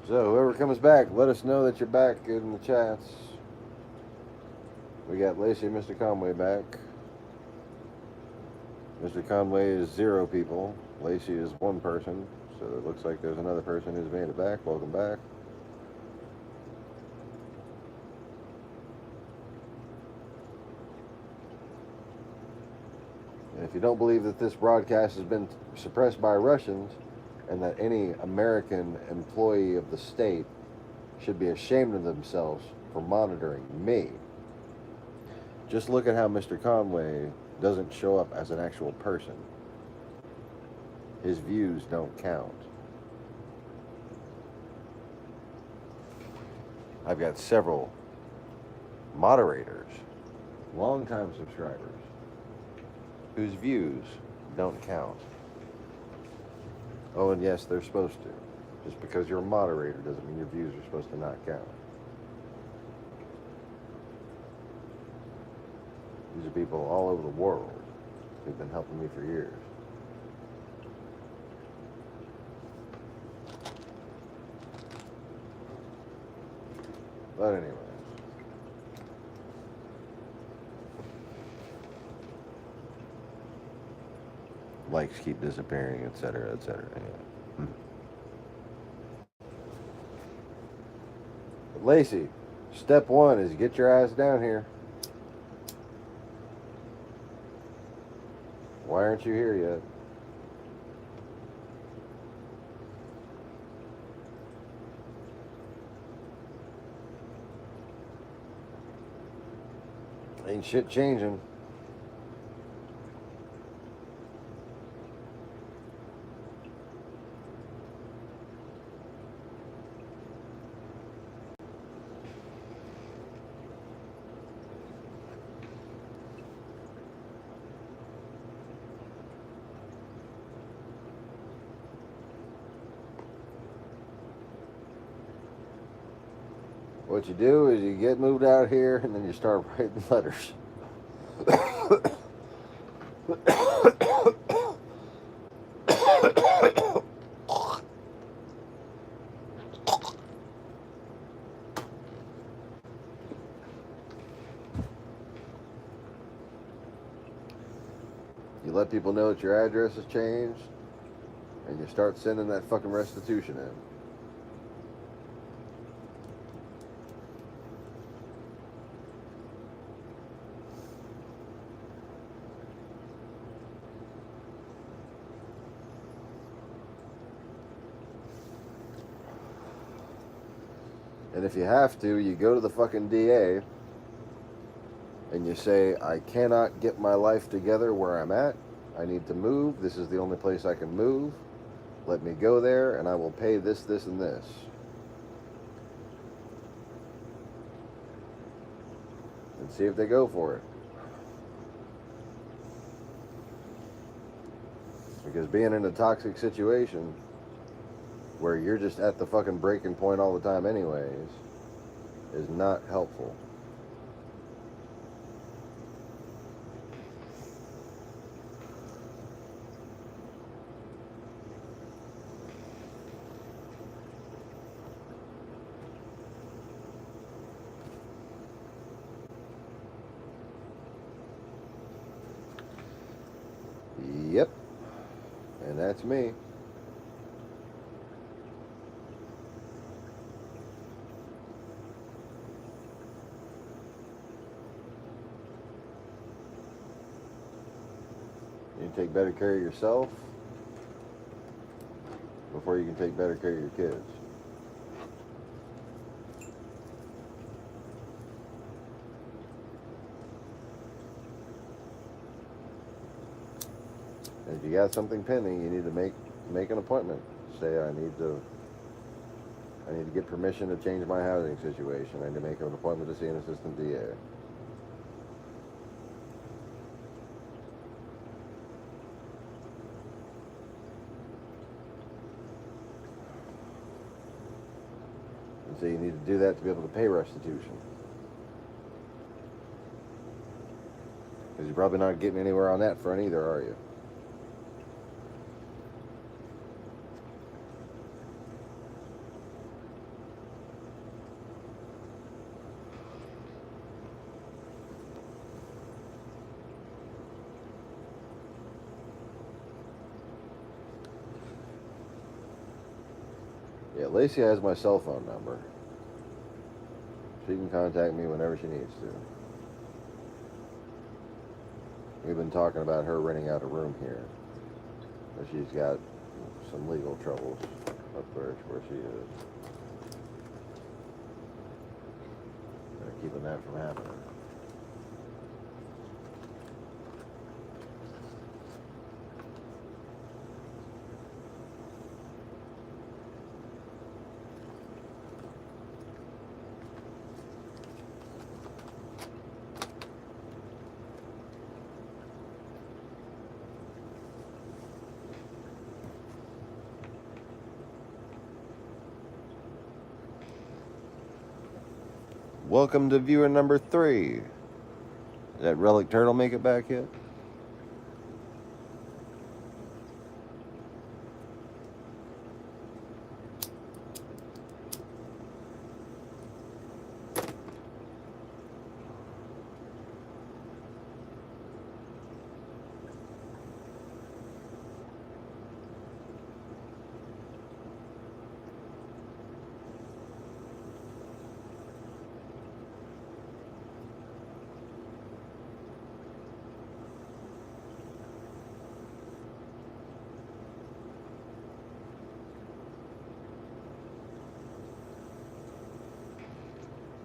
So whoever comes back, let us know that you're back in the chats. We got Lacey and Mr. Conway back. Mr. Conway is 0 people. Lacey is 1 person. So it looks like there's another person who's made it back. Welcome back. And if you don't believe that this broadcast has been suppressed by Russians and that any American employee of the state should be ashamed of themselves for monitoring me, just look at how Mr. Conway doesn't show up as an actual person. His views don't count. I've got several moderators, longtime subscribers, whose views don't count. Oh, and yes, they're supposed to. Just because you're a moderator doesn't mean your views are supposed to not count. These are people all over the world who've been helping me for years. But anyway. Likes keep disappearing, etc., etc. Yeah. But Lacey, step 1 is get your ass down here. Why aren't you here yet? Ain't shit changing. What you do is you get moved out here and then you start writing letters. You let people know that your address has changed and you start sending that fucking restitution in. And if you have to, you go to the fucking DA and you say, I cannot get my life together where I'm at. I need to move. This is the only place I can move. Let me go there and I will pay this, this, and this. And see if they go for it. Because being in a toxic situation where you're just at the fucking breaking point all the time anyways is not helpful. Yep. And that's me. You take better care of yourself before you can take better care of your kids. And if you got something pending, you need to make an appointment. Say I need to get permission to change my housing situation. I need to make an appointment to see an assistant DA. So you need to do that to be able to pay restitution. Because you're probably not getting anywhere on that front either, are you? Yeah, Lacey has my cell phone number. She can contact me whenever she needs to. We've been talking about her renting out a room here. But she's got some legal troubles up there where she is. They're keeping that from happening. Welcome to viewer number 3. Did that relic turtle make it back yet?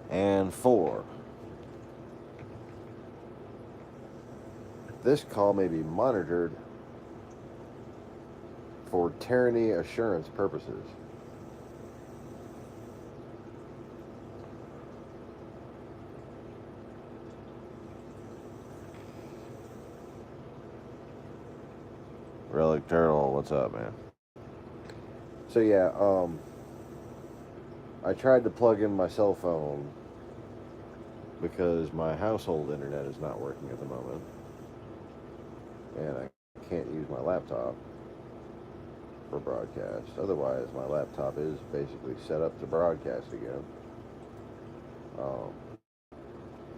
And 4. This call may be monitored for tyranny assurance purposes. Relic Turtle, what's up, man? So yeah, I tried to plug in my cell phone because my household internet is not working at the moment. And I can't use my laptop for broadcast. Otherwise, my laptop is basically set up to broadcast again.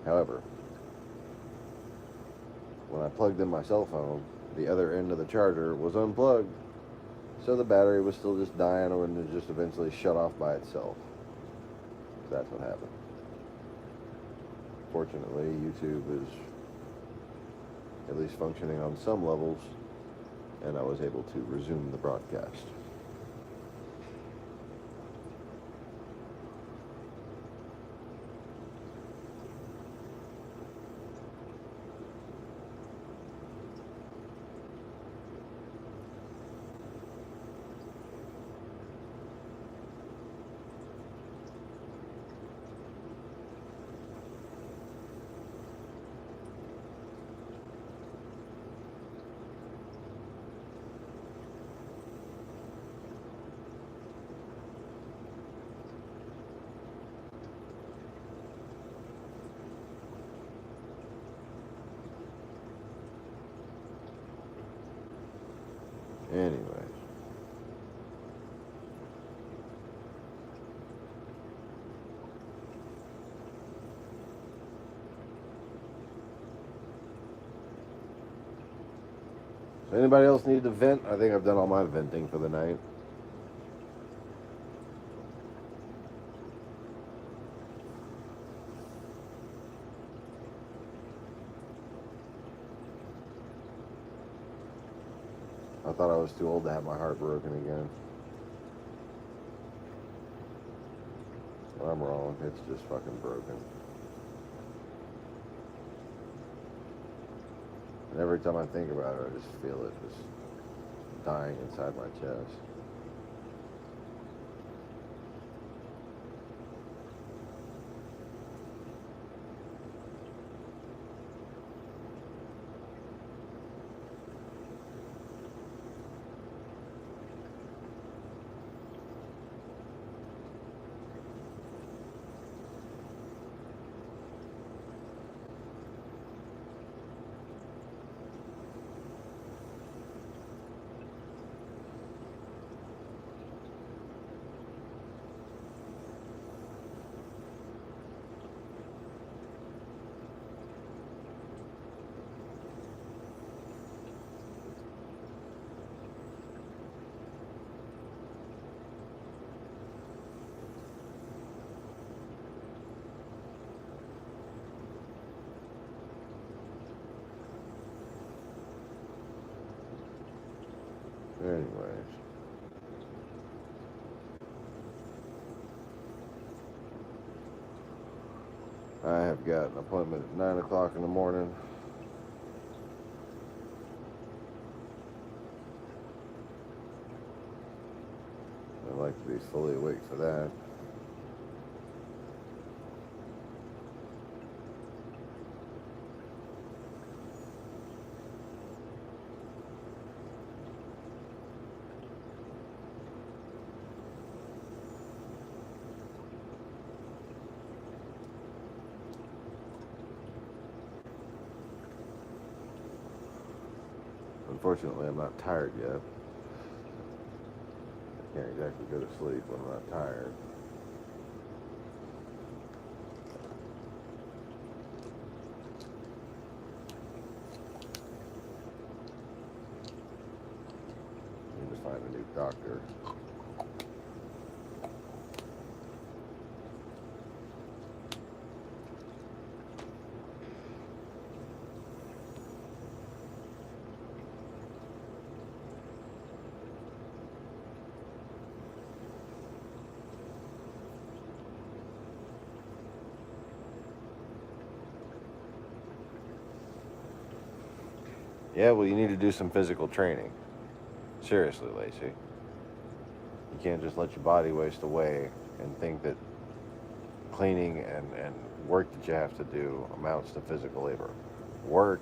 However, when I plugged in my cell phone, the other end of the charger was unplugged, so the battery was still just dying and it just eventually shut off by itself. So that's what happened. Fortunately, YouTube is at least functioning on some levels, and I was able to resume the broadcast. Anyways. So anybody else need to vent? I think I've done all my venting for the night. I thought I was too old to have my heart broken again. Well, I'm wrong. It's just fucking broken. And every time I think about it, I just feel it just dying inside my chest. anyways, I have got an appointment at 9 o'clock in the morning. I'd like to be fully awake for that. Unfortunately, I'm not tired yet. I can't exactly go to sleep when I'm not tired. I need to find a new doctor. Yeah, well, you need to do some physical training. Seriously, Lacey. You can't just let your body waste away and think that cleaning and work that you have to do amounts to physical labor. Work,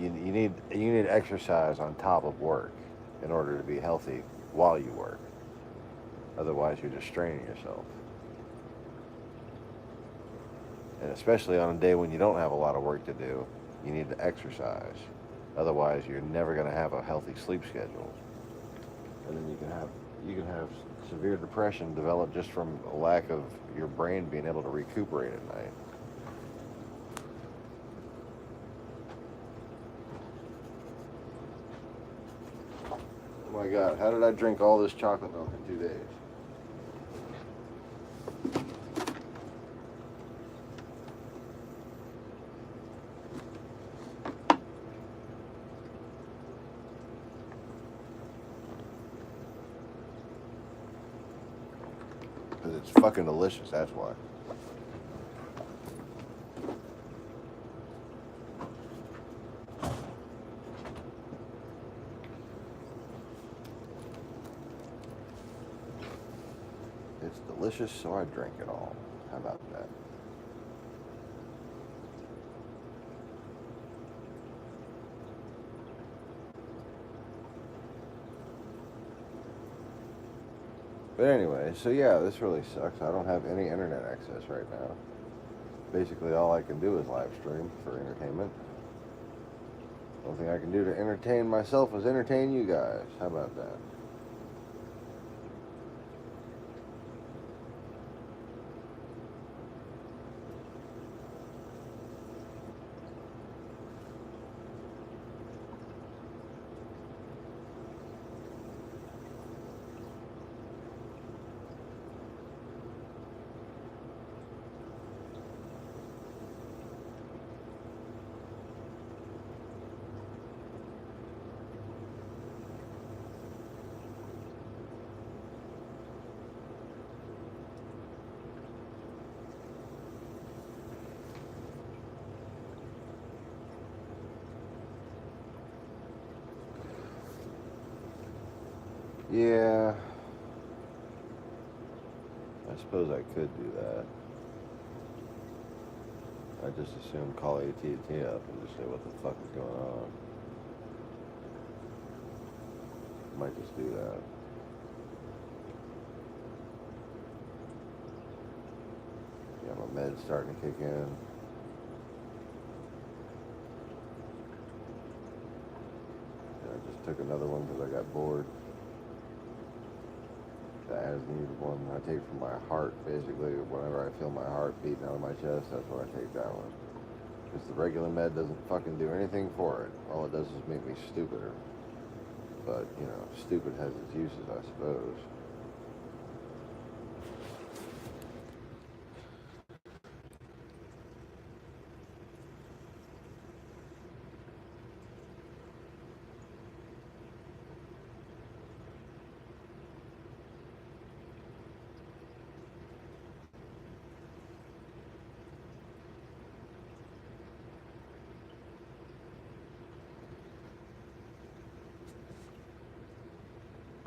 you need exercise on top of work in order to be healthy while you work. Otherwise, you're just straining yourself. And especially on a day when you don't have a lot of work to do, you need to exercise. Otherwise, you're never going to have a healthy sleep schedule. And then you can have severe depression develop just from a lack of your brain being able to recuperate at night. Oh my God, how did I drink all this chocolate milk in 2 days? Because it's fucking delicious, that's why. It's delicious, so I drink it all. How about that? But anyway, so yeah, this really sucks. I don't have any internet access right now. Basically, all I can do is live stream for entertainment. The only thing I can do to entertain myself is entertain you guys. How about that? Yeah, I suppose I could do that. I just assume call AT&T up and just say what the fuck is going on. Might just do that. Yeah, my med's starting to kick in. And I just took another one because I got bored. The as-needed one I take from my heart, basically. Whenever I feel my heart beating out of my chest, that's when I take that one. Because the regular med doesn't fucking do anything for it. All it does is make me stupider. But, you know, stupid has its uses, I suppose.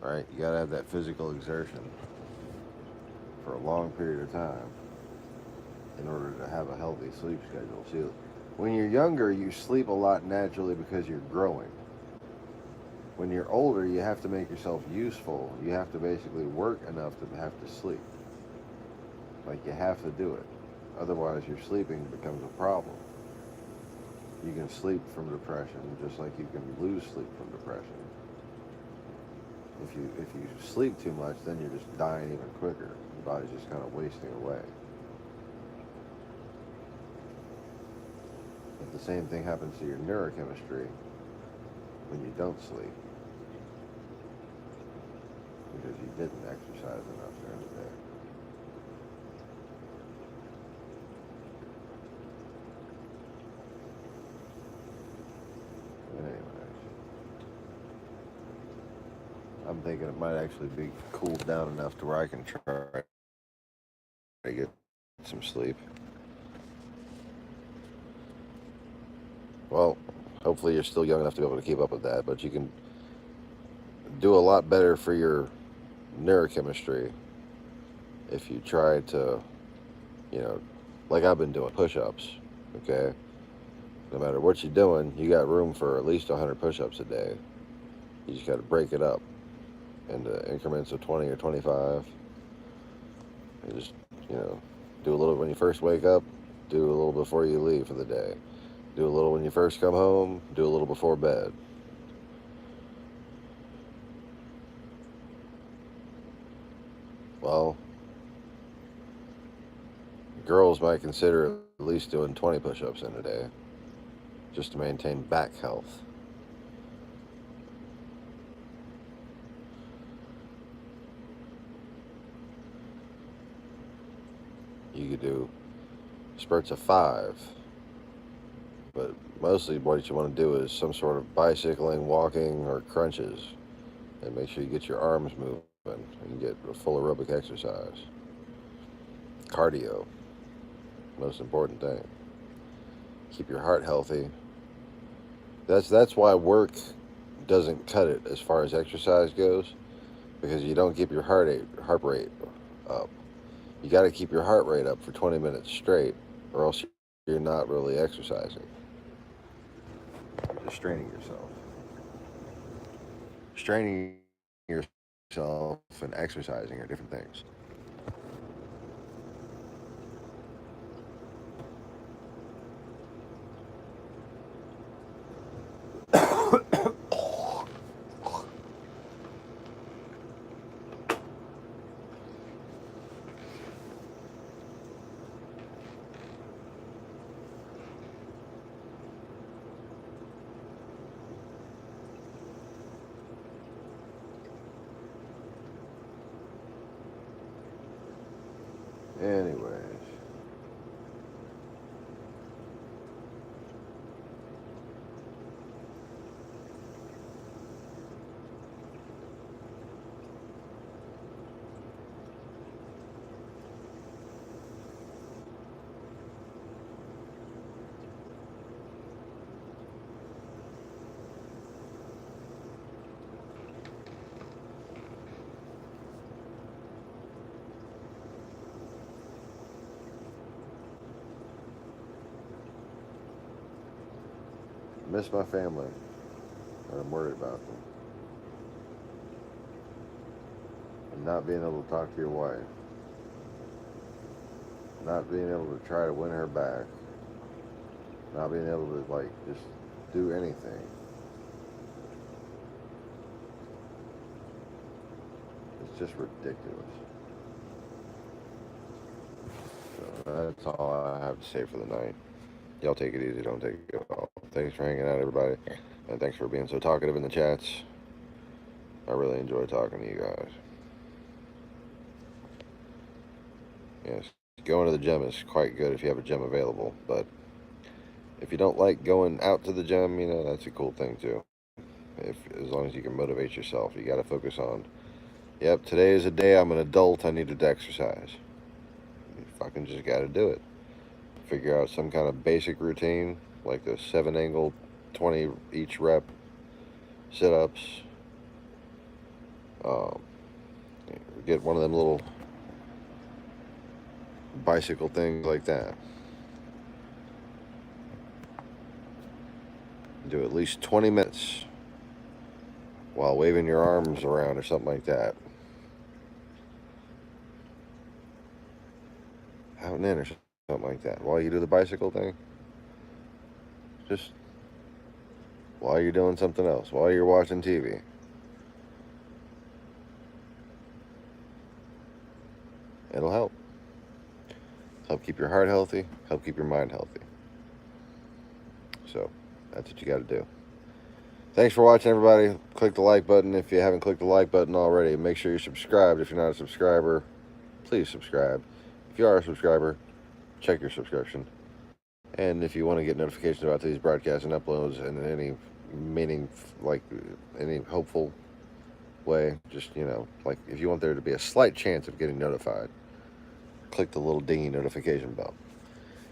right? You gotta have that physical exertion for a long period of time in order to have a healthy sleep schedule. See, when you're younger, you sleep a lot naturally because you're growing. When you're older, you have to make yourself useful. You have to basically work enough to have to sleep. Like you have to do it. Otherwise, your sleeping becomes a problem. You can sleep from depression just like you can lose sleep from depression. If you sleep too much, then you're just dying even quicker. Your body's just kind of wasting away. But the same thing happens to your neurochemistry when you don't sleep because you didn't exercise enough during the day. But anyways, I'm thinking it might actually be cooled down enough to where I can try to get some sleep. Well, hopefully you're still young enough to be able to keep up with that, but you can do a lot better for your neurochemistry if you try to, you know, like I've been doing push-ups, okay? No matter what you're doing, you got room for at least 100 push-ups a day. You just got to break it up into increments of 20 or 25. And just, you know, do a little when you first wake up, do a little before you leave for the day. Do a little when you first come home, do a little before bed. Well, girls might consider at least doing 20 push-ups in a day just to maintain back health. You could do spurts of 5, but mostly what you want to do is some sort of bicycling, walking, or crunches, and make sure you get your arms moving and get a full aerobic exercise. Cardio, most important thing. Keep your heart healthy. That's why work doesn't cut it as far as exercise goes, because you don't keep your heart rate up. You got to keep your heart rate up for 20 minutes straight, or else you're not really exercising. You're just straining yourself. Straining yourself and exercising are different things. Anyways, miss my family, and I'm worried about them. And not being able to talk to your wife, not being able to try to win her back, not being able to like just do anything. It's just ridiculous. So that's all I have to say for the night. Y'all take it easy. Don't take it all. Thanks for hanging out, everybody. And thanks for being so talkative in the chats. I really enjoy talking to you guys. Yes, going to the gym is quite good if you have a gym available. But if you don't like going out to the gym, you know, that's a cool thing too. As long as you can motivate yourself, you got to focus on, yep, today is a day I'm an adult, I need to exercise. You fucking just got to do it. Figure out some kind of basic routine, like the 7 angle, 20 each rep sit-ups, Um, get one of them little bicycle things like that. Do at least 20 minutes while waving your arms around or something like that. Out and in or something like that. While you do the bicycle thing, just while you're doing something else, while you're watching TV. It'll help. Help keep your heart healthy, help keep your mind healthy. So, that's what you got to do. Thanks for watching, everybody. Click the like button if you haven't clicked the like button already. Make sure you're subscribed. If you're not a subscriber, please subscribe. If you are a subscriber, check your subscription. And if you want to get notifications about these broadcasts and uploads in any meaning, like any hopeful way, just, like if you want there to be a slight chance of getting notified, click the little dingy notification bell.